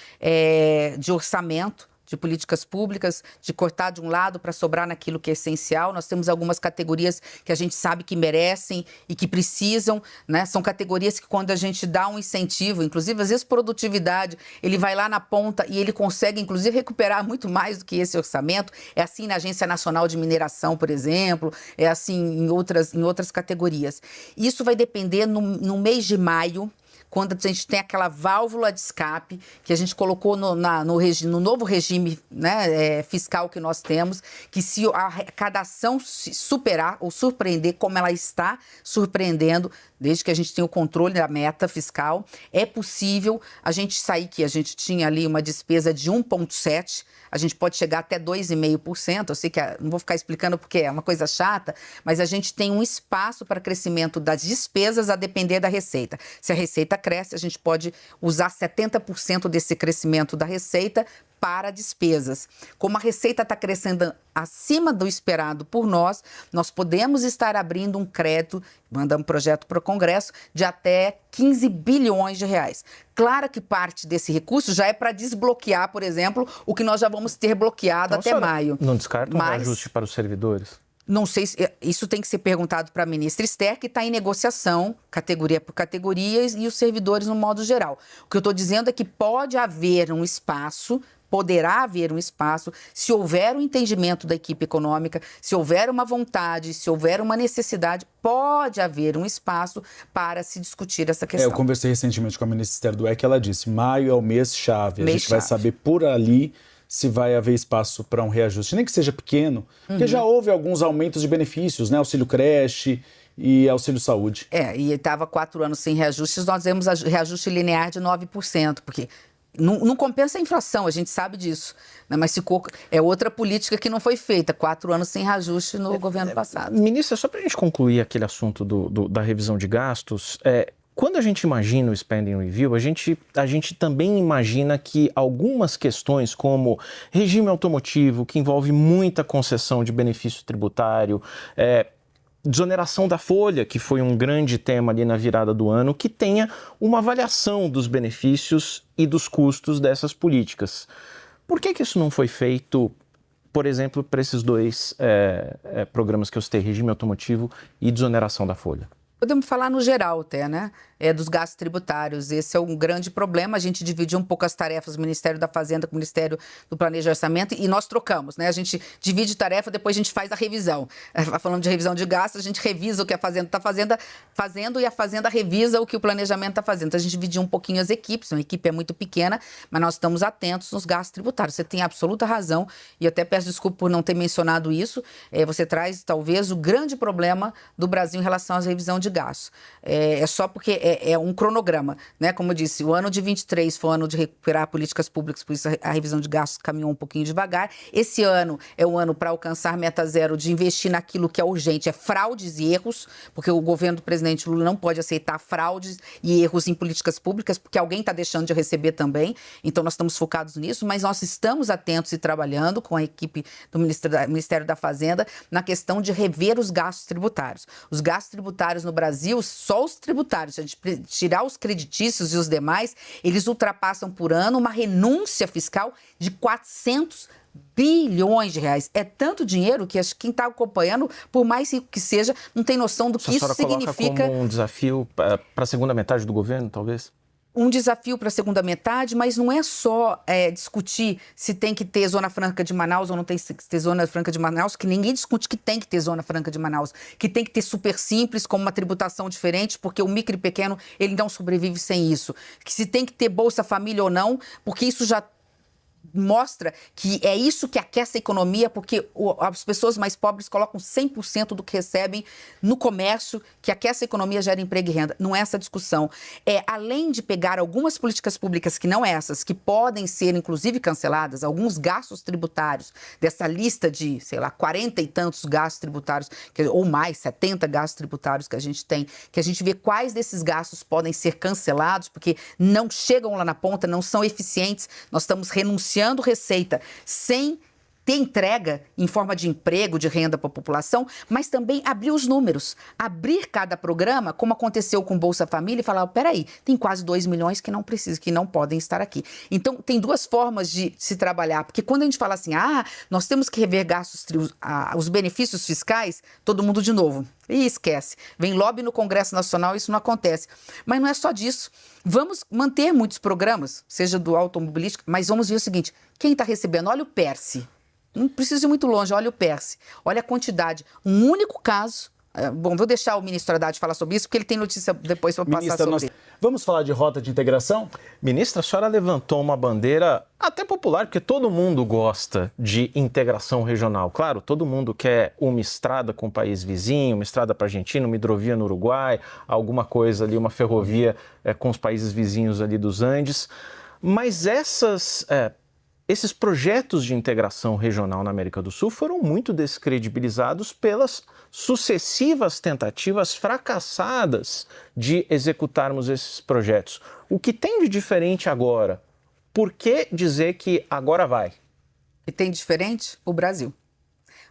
de orçamento, de políticas públicas, de cortar de um lado para sobrar naquilo que é essencial. Nós temos algumas categorias que a gente sabe que merecem e que precisam, né? São categorias que quando a gente dá um incentivo, inclusive às vezes produtividade, ele vai lá na ponta e ele consegue inclusive recuperar muito mais do que esse orçamento. É assim na Agência Nacional de Mineração, por exemplo, é assim em outras categorias. Isso vai depender no mês de maio, quando a gente tem aquela válvula de escape que a gente colocou no novo regime, né, fiscal que nós temos, que se a arrecadação superar ou surpreender como ela está surpreendendo, desde que a gente tem o controle da meta fiscal, é possível a gente sair, que a gente tinha ali uma despesa de 1,7%, a gente pode chegar até 2,5%, eu sei que não vou ficar explicando porque é uma coisa chata, mas a gente tem um espaço para crescimento das despesas a depender da receita. Se a receita cresce, a gente pode usar 70% desse crescimento da receita para despesas. Como a receita está crescendo acima do esperado por nós podemos estar abrindo um crédito, mandando um projeto para o Congresso, de até 15 bilhões de reais. Claro que parte desse recurso já é para desbloquear, por exemplo, o que nós já vamos ter bloqueado até maio. Não descarta um ajuste para os servidores? Não sei, isso tem que ser perguntado para a ministra Esther, que está em negociação, categoria por categoria, e os servidores no modo geral. O que eu estou dizendo é que pode haver um espaço, poderá haver um espaço, se houver um entendimento da equipe econômica, se houver uma vontade, se houver uma necessidade, pode haver um espaço para se discutir essa questão. Eu conversei recentemente com a ministra Esther Dweck, ela disse, maio é o mês-chave, a gente vai saber por ali se vai haver espaço para um reajuste, nem que seja pequeno, porque já houve alguns aumentos de benefícios, né? Auxílio creche e auxílio saúde. E estava 4 anos sem reajustes, nós temos reajuste linear de 9%, porque não compensa a inflação, a gente sabe disso, né? Mas ficou, é outra política que não foi feita, 4 anos sem reajuste no governo passado. Ministra, só para a gente concluir aquele assunto da revisão de gastos, quando a gente imagina o Spending Review, a gente também imagina que algumas questões como regime automotivo, que envolve muita concessão de benefício tributário, desoneração da folha, que foi um grande tema ali na virada do ano, que tenha uma avaliação dos benefícios e dos custos dessas políticas. Por que isso não foi feito, por exemplo, para esses dois programas que eu citei, regime automotivo e desoneração da folha? Podemos falar no geral até, né? Dos gastos tributários. Esse é um grande problema. A gente dividiu um pouco as tarefas do Ministério da Fazenda com o Ministério do Planejamento e Orçamento e nós trocamos, né? A gente divide tarefa, depois a gente faz a revisão. Falando de revisão de gastos, a gente revisa o que a Fazenda está fazendo e a Fazenda revisa o que o Planejamento está fazendo. Então a gente dividiu um pouquinho as equipes. A equipe é muito pequena, mas nós estamos atentos nos gastos tributários. Você tem absoluta razão e eu até peço desculpa por não ter mencionado isso. Você traz, talvez, o grande problema do Brasil em relação à revisão de gastos. É só porque é um cronograma, né? Como eu disse, o ano de 23 foi o ano de recuperar políticas públicas, por isso a revisão de gastos caminhou um pouquinho devagar. Esse ano é o ano para alcançar meta zero, de investir naquilo que é urgente, fraudes e erros, porque o governo do presidente Lula não pode aceitar fraudes e erros em políticas públicas, porque alguém está deixando de receber também. Então nós estamos focados nisso, mas nós estamos atentos e trabalhando com a equipe do Ministério da Fazenda na questão de rever os gastos tributários. Os gastos tributários no Brasil, só os tributários, se a gente tirar os creditícios e os demais, eles ultrapassam por ano uma renúncia fiscal de 400 bilhões de reais. É tanto dinheiro que acho que quem está acompanhando, por mais rico que seja, não tem noção do que isso significa. Como um desafio para a segunda metade do governo, talvez? um desafio para a segunda metade, mas não é só discutir se tem que ter Zona Franca de Manaus ou não tem que ter Zona Franca de Manaus, que ninguém discute que tem que ter Zona Franca de Manaus, que tem que ter super simples, como uma tributação diferente, porque o micro e pequeno, ele não sobrevive sem isso. Que se tem que ter Bolsa Família ou não, porque isso já mostra que é isso que aquece a economia, porque as pessoas mais pobres colocam 100% do que recebem no comércio, que aquece a economia, gera emprego e renda. Não é essa a discussão. Além de pegar algumas políticas públicas que não essas, que podem ser, inclusive, canceladas, alguns gastos tributários, dessa lista de, 40 e tantos gastos tributários, ou mais, 70 gastos tributários que a gente tem, que a gente vê quais desses gastos podem ser cancelados, porque não chegam lá na ponta, não são eficientes, nós estamos renunciando receita sem ter entrega em forma de emprego, de renda para a população, mas também abrir os números, abrir cada programa, como aconteceu com Bolsa Família, e falar, peraí, tem quase 2 milhões que não precisam, que não podem estar aqui. Então, tem duas formas de se trabalhar, porque quando a gente fala assim, nós temos que rever gastos, os benefícios fiscais, todo mundo de novo, e esquece. Vem lobby no Congresso Nacional, isso não acontece. Mas não é só disso. Vamos manter muitos programas, seja do automobilístico, mas vamos ver o seguinte, quem está recebendo? Olha o PERSE. Não precisa ir muito longe, olha o PERSE. Olha a quantidade. Um único caso. Bom, vou deixar o ministro Haddad falar sobre isso, porque ele tem notícia depois para passar sobre. Vamos falar de rota de integração? Ministra, a senhora levantou uma bandeira até popular, porque todo mundo gosta de integração regional. Claro, todo mundo quer uma estrada com o país vizinho, uma estrada para a Argentina, uma hidrovia no Uruguai, alguma coisa ali, uma ferrovia com os países vizinhos ali dos Andes. Mas esses projetos de integração regional na América do Sul foram muito descredibilizados pelas sucessivas tentativas fracassadas de executarmos esses projetos. O que tem de diferente agora? Por que dizer que agora vai? O que tem de diferente? O Brasil.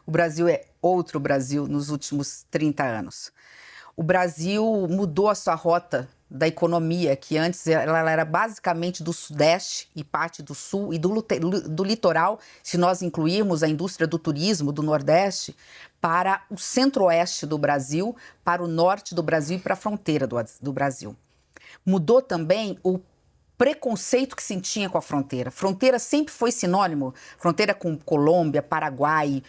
O Brasil é outro Brasil nos últimos 30 anos. O Brasil mudou a sua rota da economia, que antes ela era basicamente do Sudeste e parte do Sul e do litoral, se nós incluirmos a indústria do turismo do Nordeste, para o Centro-Oeste do Brasil, para o Norte do Brasil e para a fronteira do Brasil. Mudou também o preconceito que se tinha com a fronteira. Fronteira sempre foi sinônimo, fronteira com Colômbia, Paraguai,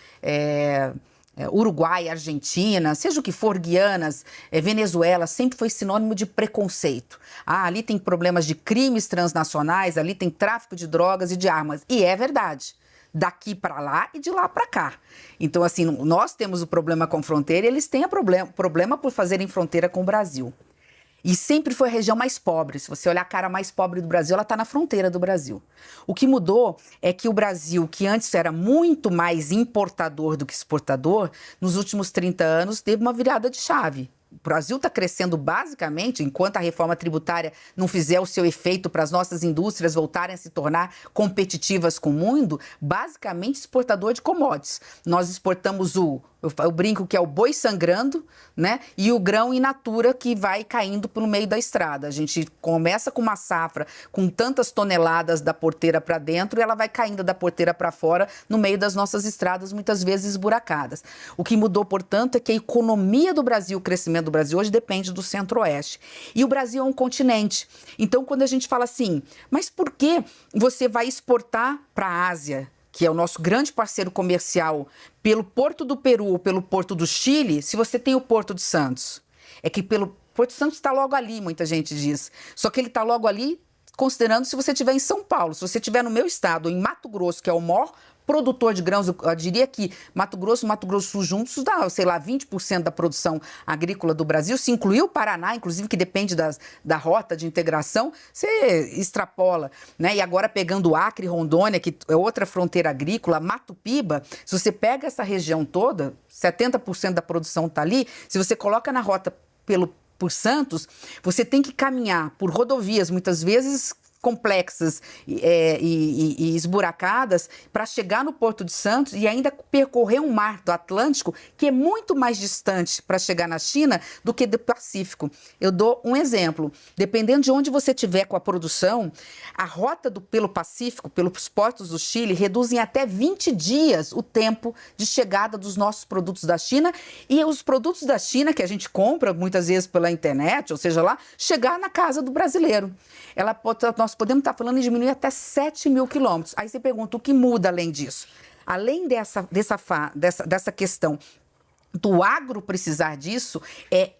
Uruguai, Argentina, seja o que for, Guianas, Venezuela, sempre foi sinônimo de preconceito. Ali tem problemas de crimes transnacionais, ali tem tráfico de drogas e de armas. E é verdade. Daqui para lá e de lá para cá. Então, assim, nós temos o problema com fronteira e eles têm problema por fazerem fronteira com o Brasil. E sempre foi a região mais pobre. Se você olhar a cara mais pobre do Brasil, ela está na fronteira do Brasil. O que mudou é que o Brasil, que antes era muito mais importador do que exportador, nos últimos 30 anos teve uma virada de chave. O Brasil está crescendo basicamente, enquanto a reforma tributária não fizer o seu efeito para as nossas indústrias voltarem a se tornar competitivas com o mundo, basicamente exportador de commodities. Nós exportamos eu brinco que é o boi sangrando, né? E o grão in natura que vai caindo pelo meio da estrada. A gente começa com uma safra com tantas toneladas da porteira para dentro e ela vai caindo da porteira para fora no meio das nossas estradas, muitas vezes esburacadas. O que mudou, portanto, é que a economia do Brasil, o crescimento do Brasil hoje depende do Centro-Oeste. E o Brasil é um continente. Então, quando a gente fala assim, mas por que você vai exportar para a Ásia, que é o nosso grande parceiro comercial, pelo Porto do Peru ou pelo Porto do Chile, se você tem o Porto de Santos? É que pelo Porto de Santos está logo ali, muita gente diz. Só que ele está logo ali, considerando se você estiver em São Paulo, se você estiver no meu estado, em Mato Grosso, que é o maior produtor de grãos, eu diria que Mato Grosso e Mato Grosso do Sul juntos dá, 20% da produção agrícola do Brasil. Se incluir o Paraná, inclusive, que depende da rota de integração, você extrapola, né? E agora pegando o Acre, Rondônia, que é outra fronteira agrícola, Mato Piba, se você pega essa região toda, 70% da produção está ali, se você coloca na rota por Santos, você tem que caminhar por rodovias, muitas vezes complexas e esburacadas para chegar no Porto de Santos e ainda percorrer um mar do Atlântico que é muito mais distante para chegar na China do que do Pacífico. Eu dou um exemplo. Dependendo de onde você estiver com a produção, a rota pelo Pacífico, pelos portos do Chile, reduzem até 20 dias o tempo de chegada dos nossos produtos da China e os produtos da China que a gente compra muitas vezes pela internet, ou seja lá, chegar na casa do brasileiro. Nós podemos estar falando em diminuir até 7 mil quilômetros. Aí você pergunta, o que muda além disso? Além dessa questão do agro precisar disso, é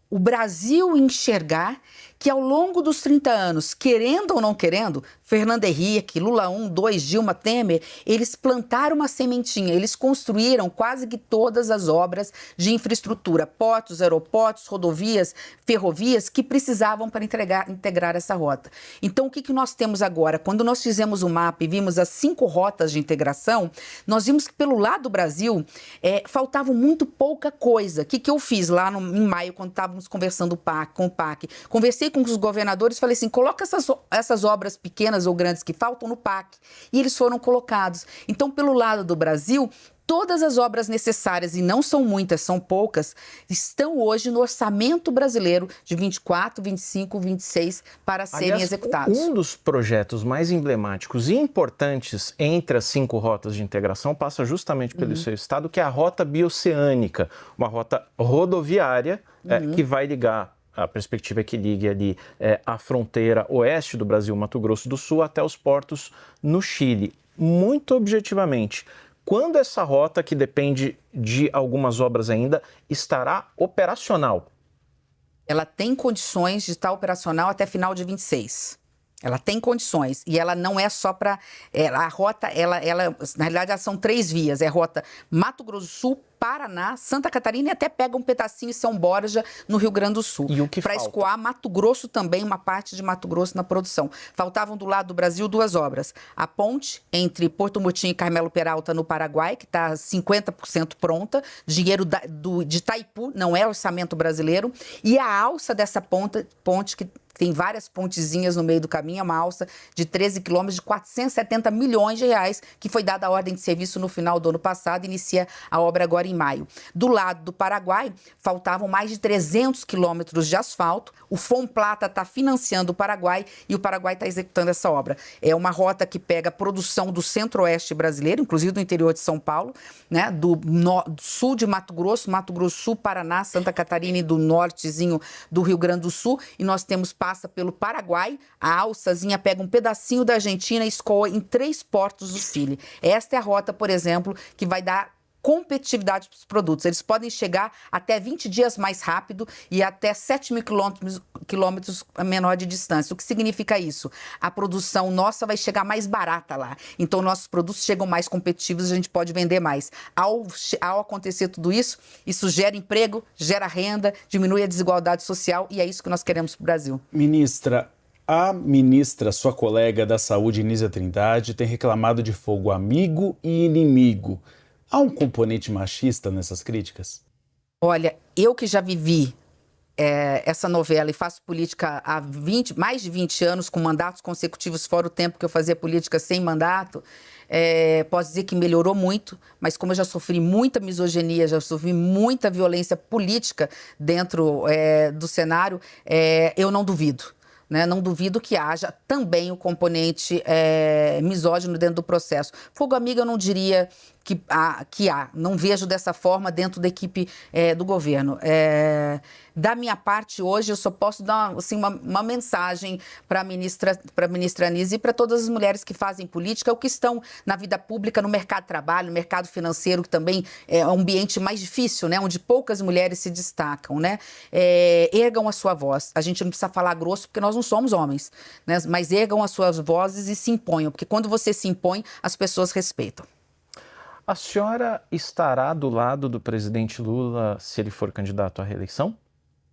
o Brasil enxergar que ao longo dos 30 anos, querendo ou não querendo, Fernando Henrique, Lula 1, 2, Dilma, Temer, eles plantaram uma sementinha, eles construíram quase que todas as obras de infraestrutura, portos, aeroportos, rodovias, ferrovias, que precisavam para integrar essa rota. Então, o que nós temos agora? Quando nós fizemos o mapa e vimos as 5 rotas de integração, nós vimos que pelo lado do Brasil faltava muito pouca coisa. O que eu fiz lá em maio, quando estávamos conversando com o PAC? Conversei com os governadores, falei assim, coloca essas obras pequenas ou grandes que faltam no PAC. E eles foram colocados. Então, pelo lado do Brasil, todas as obras necessárias, e não são muitas, são poucas, estão hoje no orçamento brasileiro de 24, 25, 26 para serem executados. Um dos projetos mais emblemáticos e importantes entre as 5 rotas de integração passa justamente pelo seu estado, que é a Rota Bioceânica, uma rota rodoviária que vai ligar. A perspectiva é que ligue ali a fronteira oeste do Brasil, Mato Grosso do Sul, até os portos no Chile. Muito objetivamente, quando essa rota, que depende de algumas obras ainda, estará operacional? Ela tem condições de estar operacional até final de 26. Ela tem condições e ela não é só para... A rota, na realidade, são 3 vias. É a rota Mato Grosso do Sul, Paraná, Santa Catarina e até pega um pedacinho em São Borja, no Rio Grande do Sul. E o que para falta? escoar Mato Grosso também, uma parte de Mato Grosso na produção. Faltavam do lado do Brasil 2 obras. A ponte entre Porto Murtinho e Carmelo Peralta, no Paraguai, que está 50% pronta. Dinheiro de Itaipu, não é orçamento brasileiro. E a alça dessa ponte que tem várias pontezinhas no meio do caminho, é uma alça de 13 quilômetros de 470 milhões de reais, que foi dada a ordem de serviço no final do ano passado, inicia a obra agora em maio. Do lado do Paraguai, faltavam mais de 300 quilômetros de asfalto, o Fomplata está financiando o Paraguai e o Paraguai está executando essa obra. É uma rota que pega a produção do centro-oeste brasileiro, inclusive do interior de São Paulo, né, do sul de Mato Grosso do Sul, Paraná, Santa Catarina e do nortezinho do Rio Grande do Sul, e nós passa pelo Paraguai, a alçazinha pega um pedacinho da Argentina e escoa em 3 portos do Chile. Esta é a rota, por exemplo, que vai dar competitividade para os produtos. Eles podem chegar até 20 dias mais rápido e até 7 mil quilômetros a menor de distância. O que significa isso? A produção nossa vai chegar mais barata lá. Então, nossos produtos chegam mais competitivos e a gente pode vender mais. Ao acontecer tudo isso, isso gera emprego, gera renda, diminui a desigualdade social e é isso que nós queremos para o Brasil. Ministra, a ministra, sua colega da Saúde, Nízia Trindade, tem reclamado de fogo amigo e inimigo. Há um componente machista nessas críticas? Olha, eu que já vivi essa novela e faço política há mais de 20 anos, com mandatos consecutivos, fora o tempo que eu fazia política sem mandato, posso dizer que melhorou muito, mas como eu já sofri muita misoginia, já sofri muita violência política dentro do cenário, eu não duvido. Né? Não duvido que haja também o componente misógino dentro do processo. Fogo amigo eu não diria que há. Não vejo dessa forma dentro da equipe do governo. Da minha parte, hoje, eu só posso dar assim, uma mensagem para a ministra Nízia e para todas as mulheres que fazem política ou que estão na vida pública, no mercado de trabalho, no mercado financeiro, que também é um ambiente mais difícil, né? Onde poucas mulheres se destacam. Né? Ergam a sua voz. A gente não precisa falar grosso, porque nós não somos homens. Né? Mas ergam as suas vozes e se imponham, porque quando você se impõe, as pessoas respeitam. A senhora estará do lado do presidente Lula se ele for candidato à reeleição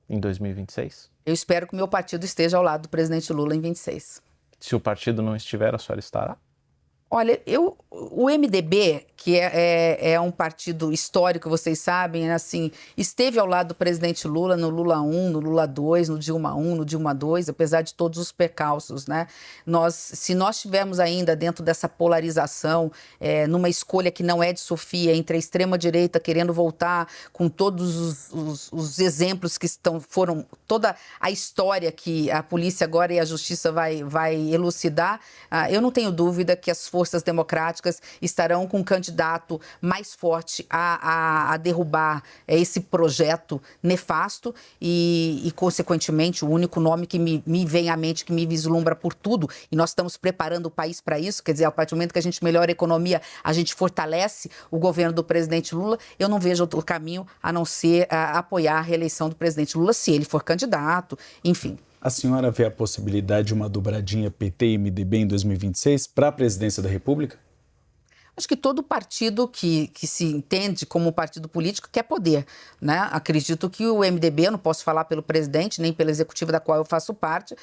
em 2026? Eu espero que o meu partido esteja ao lado do presidente Lula em 26. Se o partido não estiver, a senhora estará? Olha, o MDB, que é um partido histórico, vocês sabem, assim, esteve ao lado do presidente Lula no Lula 1, no Lula 2, no Dilma 1, no Dilma 2, apesar de todos os percalços, né? Se nós tivermos ainda dentro dessa polarização, numa escolha que não é de Sofia, entre a extrema-direita querendo voltar com todos os exemplos que foram, toda a história que a polícia agora e a justiça vai elucidar, eu não tenho dúvida que as forças democráticas estarão com um candidato mais forte a derrubar esse projeto nefasto e, consequentemente, o único nome que me vem à mente, que me vislumbra por tudo, e nós estamos preparando o país para isso, quer dizer, a partir do momento que a gente melhora a economia, a gente fortalece o governo do presidente Lula, eu não vejo outro caminho a não ser apoiar a reeleição do presidente Lula, se ele for candidato, enfim. A senhora vê a possibilidade de uma dobradinha PT e MDB em 2026 para a presidência da República? Acho que todo partido que se entende como partido político quer poder, né? Acredito que o MDB, eu não posso falar pelo presidente, nem pela executiva da qual eu faço parte,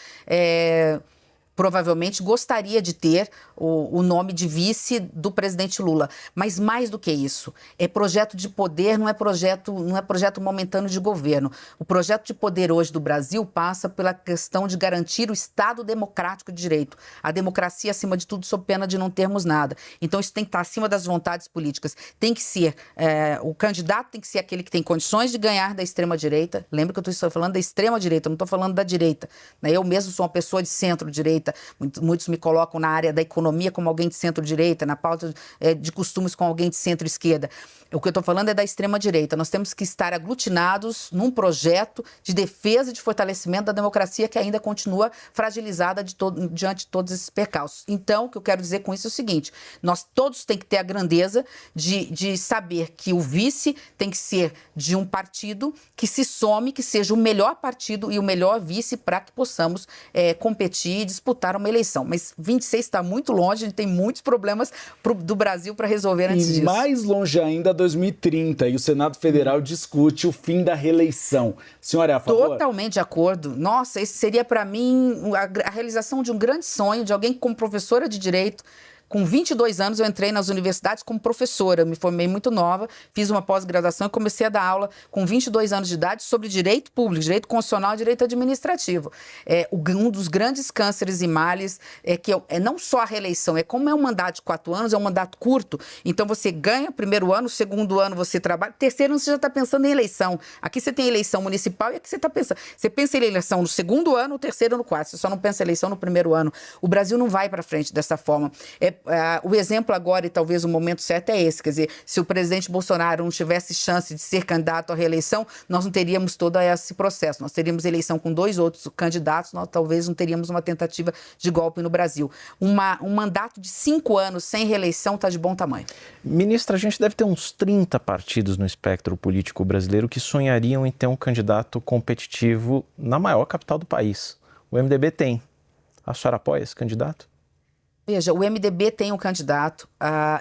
provavelmente gostaria de ter o nome de vice do presidente Lula. Mas mais do que isso, é projeto de poder, não é projeto momentâneo de governo. O projeto de poder hoje do Brasil passa pela questão de garantir o Estado democrático de direito. A democracia, acima de tudo, sob pena de não termos nada. Então isso tem que estar acima das vontades políticas. Tem que ser, o candidato tem que ser aquele que tem condições de ganhar da extrema-direita. Lembra que eu estou falando da extrema-direita, não estou falando da direita. Eu mesmo sou uma pessoa de centro-direita. Muitos me colocam na área da economia como alguém de centro-direita, na pauta de costumes com alguém de centro-esquerda. O que eu estou falando é da extrema-direita. Nós temos que estar aglutinados num projeto de defesa e de fortalecimento da democracia que ainda continua fragilizada diante de todos esses percalços. Então, o que eu quero dizer com isso é o seguinte: nós todos temos que ter a grandeza de saber que o vice tem que ser de um partido que se some, que seja o melhor partido e o melhor vice para que possamos competir e disputar uma eleição. Mas 26 está muito longe, a gente tem muitos problemas do Brasil para resolver antes disso. E mais longe ainda, 2030, e o Senado Federal discute o fim da reeleição. A senhora é a favor? Totalmente de acordo. Nossa, esse seria para mim a realização de um grande sonho, de alguém que, como professora de Direito, com 22 anos eu entrei nas universidades como professora, me formei muito nova, fiz uma pós-graduação e comecei a dar aula com 22 anos de idade sobre direito público, direito constitucional e direito administrativo. Um dos grandes cânceres e males é que não só a reeleição, como é um mandato de 4 anos, é um mandato curto, então você ganha o primeiro ano, o segundo ano você trabalha, terceiro ano você já está pensando em eleição. Aqui você tem eleição municipal e aqui você está pensando, você pensa em eleição no segundo ano, no terceiro e no quarto, você só não pensa em eleição no primeiro ano. O Brasil não vai para frente dessa forma. O exemplo agora, e talvez o momento certo, é esse. Quer dizer, se o presidente Bolsonaro não tivesse chance de ser candidato à reeleição, nós não teríamos todo esse processo. Nós teríamos eleição com 2 outros candidatos, nós talvez não teríamos uma tentativa de golpe no Brasil. Um mandato de 5 anos sem reeleição está de bom tamanho. Ministra, a gente deve ter uns 30 partidos no espectro político brasileiro que sonhariam em ter um candidato competitivo na maior capital do país. O MDB tem. A senhora apoia esse candidato? Veja, o MDB tem um candidato,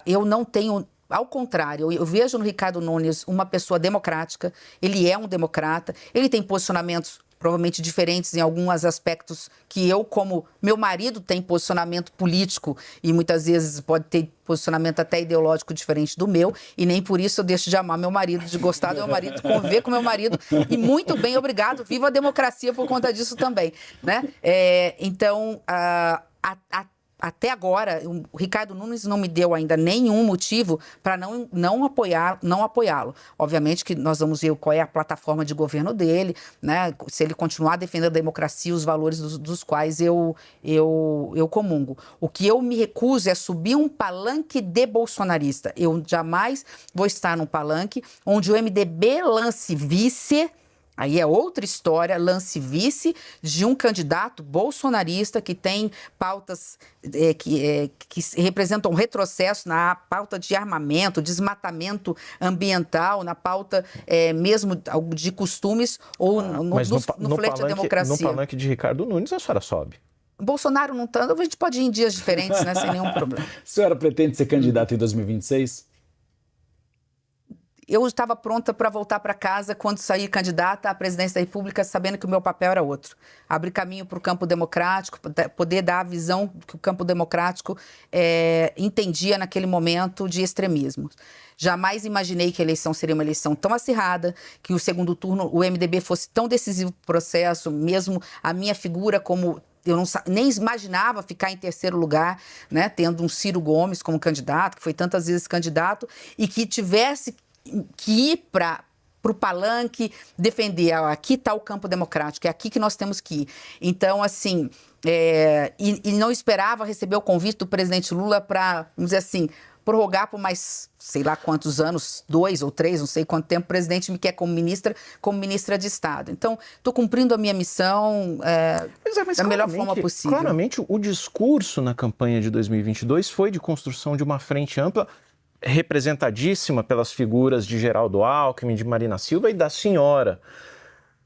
eu não tenho, ao contrário, eu vejo no Ricardo Nunes uma pessoa democrática, ele é um democrata, ele tem posicionamentos provavelmente diferentes em alguns aspectos que eu, como meu marido, tem posicionamento político e muitas vezes pode ter posicionamento até ideológico diferente do meu, e nem por isso eu deixo de amar meu marido, de gostar do meu marido, de conviver com meu marido, e muito bem, obrigado, viva a democracia por conta disso também, né? Então, até agora, o Ricardo Nunes não me deu ainda nenhum motivo para não apoiá-lo. Obviamente que nós vamos ver qual é a plataforma de governo dele, né? Se ele continuar defendendo a democracia e os valores dos quais eu comungo. O que eu me recuso é subir um palanque de bolsonarista. Eu jamais vou estar num palanque onde o MDB lance vice. Aí é outra história, lance vice de um candidato bolsonarista que tem pautas que representam retrocesso na pauta de armamento, desmatamento ambiental, na pauta mesmo de costumes ou no flerte da democracia. No palanque de Ricardo Nunes, a senhora sobe. Bolsonaro não está, a gente pode ir em dias diferentes, né, sem nenhum problema. A senhora pretende ser candidata em 2026? eu estava pronta para voltar para casa quando saí candidata à presidência da República, sabendo que o meu papel era outro. Abrir caminho para o campo democrático, poder dar a visão que o campo democrático entendia naquele momento de extremismo. Jamais imaginei que a eleição seria uma eleição tão acirrada, que o segundo turno, o MDB fosse tão decisivo para o processo, mesmo a minha figura como... Eu nem imaginava ficar em terceiro lugar, né, tendo um Ciro Gomes como candidato, que foi tantas vezes candidato, e que tivesse que ir para o palanque defender, aqui está o campo democrático, é aqui que nós temos que ir. Então, assim, e não esperava receber o convite do presidente Lula para, vamos dizer assim, prorrogar por mais, sei lá quantos anos, 2 ou 3, não sei quanto tempo, o presidente me quer como ministra de Estado. Então, estou cumprindo a minha missão da melhor forma possível. Claramente, o discurso na campanha de 2022 foi de construção de uma frente ampla, representadíssima pelas figuras de Geraldo Alckmin, de Marina Silva e da senhora.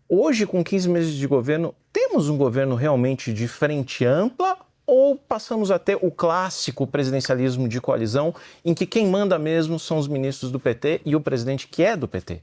Hoje, com 15 meses de governo, temos um governo realmente de frente ampla ou passamos a ter o clássico presidencialismo de coalizão, em que quem manda mesmo são os ministros do PT e o presidente que é do PT?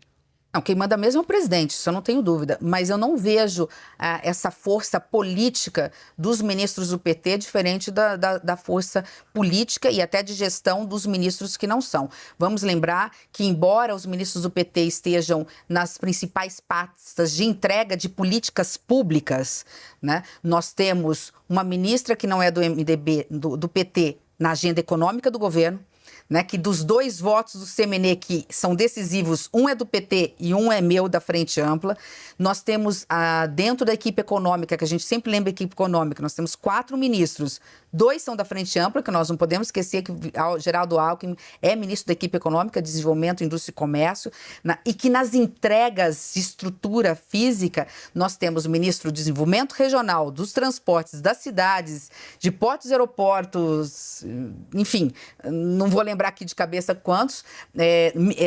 Não, quem manda mesmo é o presidente, isso eu não tenho dúvida. Mas eu não vejo essa força política dos ministros do PT diferente da força política e até de gestão dos ministros que não são. Vamos lembrar que, embora os ministros do PT estejam nas principais pastas de entrega de políticas públicas, né, nós temos uma ministra que não é do MDB, do PT, na agenda econômica do governo, né, que dos 2 votos do CMN que são decisivos, um é do PT e um é meu, da Frente Ampla. Nós temos, dentro da equipe econômica, que a gente sempre lembra equipe econômica, nós temos 4 ministros, 2 são da Frente Ampla, que nós não podemos esquecer que o Geraldo Alckmin é ministro da equipe econômica, desenvolvimento, indústria e comércio, e que nas entregas de estrutura física, nós temos o ministro do desenvolvimento regional, dos transportes, das cidades, de portos e aeroportos, enfim, não vou lembrar aqui de cabeça quantos,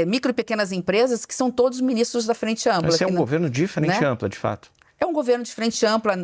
micro e pequenas empresas, que são todos ministros da Frente Ampla. Esse é um governo de frente ampla, de fato. É um governo de frente ampla,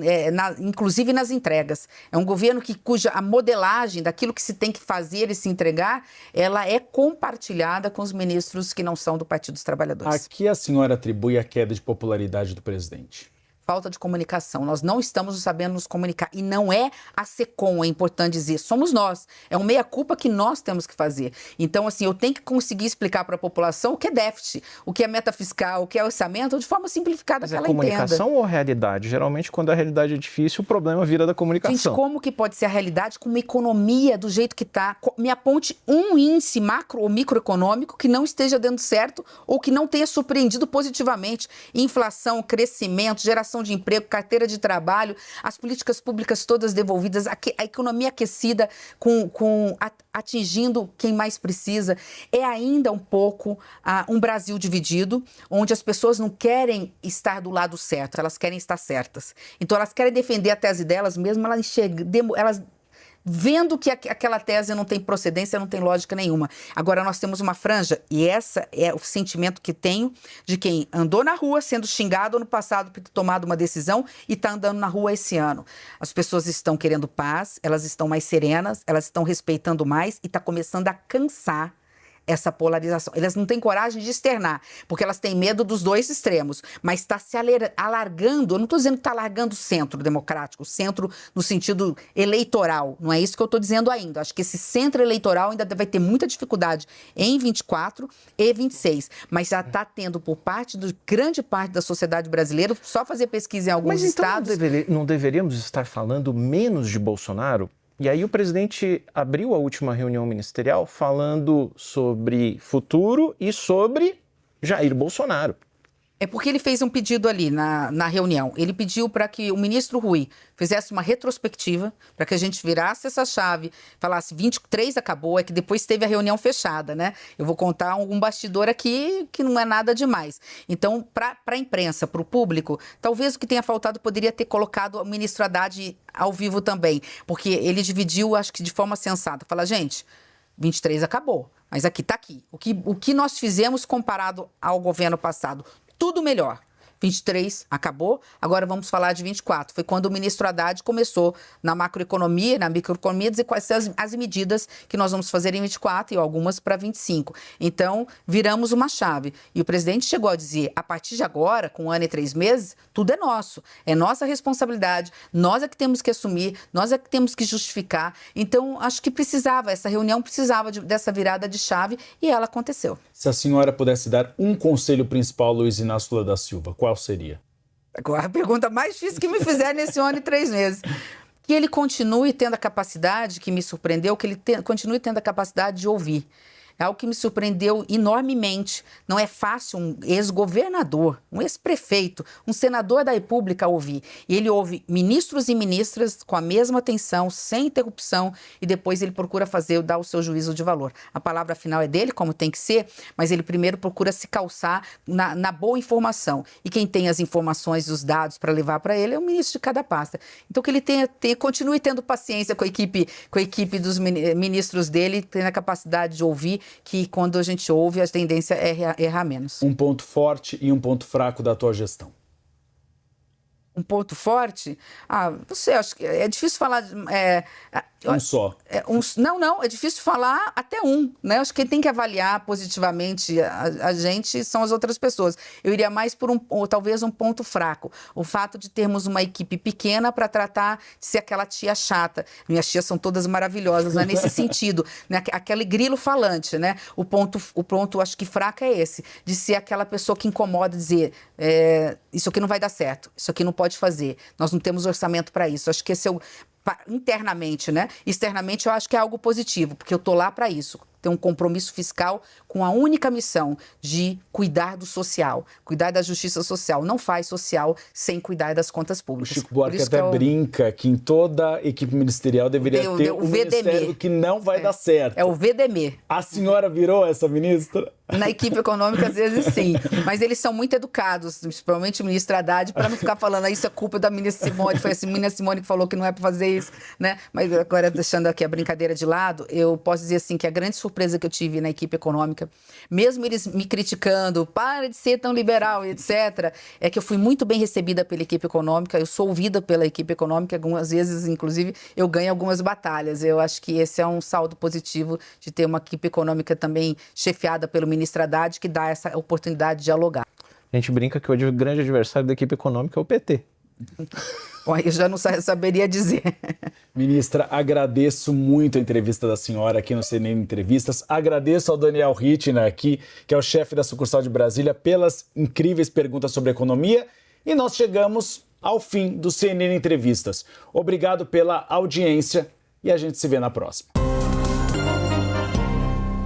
inclusive nas entregas. É um governo cuja a modelagem daquilo que se tem que fazer e se entregar, ela é compartilhada com os ministros que não são do Partido dos Trabalhadores. A que a senhora atribui a queda de popularidade do presidente? Falta de comunicação. Nós não estamos sabendo nos comunicar. E não é a SECOM, é importante dizer. Somos nós. É um meia-culpa que nós temos que fazer. Então, assim, eu tenho que conseguir explicar para a população o que é déficit, o que é meta fiscal, o que é orçamento, de forma simplificada que ela entenda. Mas é comunicação ou realidade? Geralmente, quando a realidade é difícil, o problema vira da comunicação. Gente, como que pode ser a realidade com uma economia do jeito que está? Me aponte um índice macro ou microeconômico que não esteja dando certo ou que não tenha surpreendido positivamente. Inflação, crescimento, geração de emprego, carteira de trabalho, as políticas públicas todas devolvidas, a economia aquecida atingindo quem mais precisa. É ainda um pouco um Brasil dividido, onde as pessoas não querem estar do lado certo, elas querem estar certas. Então elas querem defender a tese delas mesmo, elas vendo que aquela tese não tem procedência, não tem lógica nenhuma. Agora, nós temos uma franja, e esse é o sentimento que tenho de quem andou na rua sendo xingado ano passado por ter tomado uma decisão e está andando na rua esse ano. As pessoas estão querendo paz, elas estão mais serenas, elas estão respeitando mais e está começando a cansar essa polarização. Elas não têm coragem de externar, porque elas têm medo dos 2 extremos, mas está se alargando, eu não estou dizendo que está alargando o centro democrático, o centro no sentido eleitoral, não é isso que eu estou dizendo ainda. Acho que esse centro eleitoral ainda vai ter muita dificuldade em 24 e 26, mas já está tendo por parte de grande parte da sociedade brasileira, só fazer pesquisa em alguns estados... Mas então não deveríamos estar falando menos de Bolsonaro? E aí o presidente abriu a última reunião ministerial falando sobre futuro e sobre Jair Bolsonaro. É porque ele fez um pedido ali na reunião. Ele pediu para que o ministro Rui fizesse uma retrospectiva, para que a gente virasse essa chave, falasse 23 acabou, é que depois teve a reunião fechada, né? Eu vou contar um bastidor aqui que não é nada demais. Então, para a imprensa, para o público, talvez o que tenha faltado poderia ter colocado o ministro Haddad ao vivo também, porque ele dividiu, acho que de forma sensata. Fala, gente, 23 acabou, mas aqui está aqui. O que nós fizemos comparado ao governo passado? Tudo melhor. 23 acabou, agora vamos falar de 24. Foi quando o ministro Haddad começou na macroeconomia, na microeconomia, a dizer quais são as medidas que nós vamos fazer em 24 e algumas para 25. Então, viramos uma chave. E o presidente chegou a dizer, a partir de agora, com 1 ano e 3 meses, tudo é nosso. É nossa responsabilidade, nós é que temos que assumir, nós é que temos que justificar. Então, acho que essa reunião precisava dessa virada de chave e ela aconteceu. Se a senhora pudesse dar um conselho principal ao Luiz Inácio Lula da Silva, qual seria? Agora, a pergunta mais difícil que me fizer nesse 1 ano e 3 meses. Que ele continue tendo a capacidade, que me surpreendeu, que ele continue tendo a capacidade de ouvir. É algo que me surpreendeu enormemente. Não é fácil um ex-governador, um ex-prefeito, um senador da República ouvir. E ele ouve ministros e ministras com a mesma atenção, sem interrupção, e depois ele procura dar o seu juízo de valor. A palavra final é dele, como tem que ser, mas ele primeiro procura se calçar na boa informação. E quem tem as informações e os dados para levar para ele é o ministro de cada pasta. Então que ele continue tendo paciência com a equipe dos ministros dele, tendo a capacidade de ouvir, que quando a gente ouve, a tendência é errar menos. Um ponto forte e um ponto fraco da tua gestão. Um ponto forte? Não sei, acho que é difícil falar... Só. Não, é difícil falar até né? Acho que quem tem que avaliar positivamente a gente são as outras pessoas. Eu iria mais por talvez um ponto fraco. O fato de termos uma equipe pequena para tratar de ser aquela tia chata. Minhas tias são todas maravilhosas, né? Nesse sentido, né? Aquele grilo falante, né? O ponto, acho que fraco é esse, de ser aquela pessoa que incomoda, dizer isso aqui não vai dar certo, isso aqui não pode fazer, nós não temos orçamento para isso. Acho que esse é internamente, né? Externamente eu acho que é algo positivo, porque eu tô lá para isso. Ter um compromisso fiscal com a única missão de cuidar do social, cuidar da justiça social. Não faz social sem cuidar das contas públicas. O Chico Buarque até brinca que em toda equipe ministerial deveria ter um ministério que não vai dar certo. É o VDM. A senhora virou essa ministra? Na equipe econômica, às vezes, sim. Mas eles são muito educados, principalmente o ministro Haddad, para não ficar falando isso é culpa da ministra Simone, foi a ministra Simone que falou que não é para fazer isso, né? Mas agora, deixando aqui a brincadeira de lado, eu posso dizer assim que a grande surpresa que eu tive na equipe econômica, mesmo eles me criticando, para de ser tão liberal, etc., é que eu fui muito bem recebida pela equipe econômica, eu sou ouvida pela equipe econômica, algumas vezes, inclusive, eu ganho algumas batalhas. Eu acho que esse é um saldo positivo de ter uma equipe econômica também chefiada pelo ministro Haddad, que dá essa oportunidade de dialogar. A gente brinca que o grande adversário da equipe econômica é o PT. Eu já não saberia dizer. Ministra, agradeço muito a entrevista da senhora aqui no CNN Entrevistas. Agradeço ao Daniel Hittner aqui, que é o chefe da sucursal de Brasília, pelas incríveis perguntas sobre economia. E nós chegamos ao fim do CNN Entrevistas. Obrigado pela audiência e a gente se vê na próxima.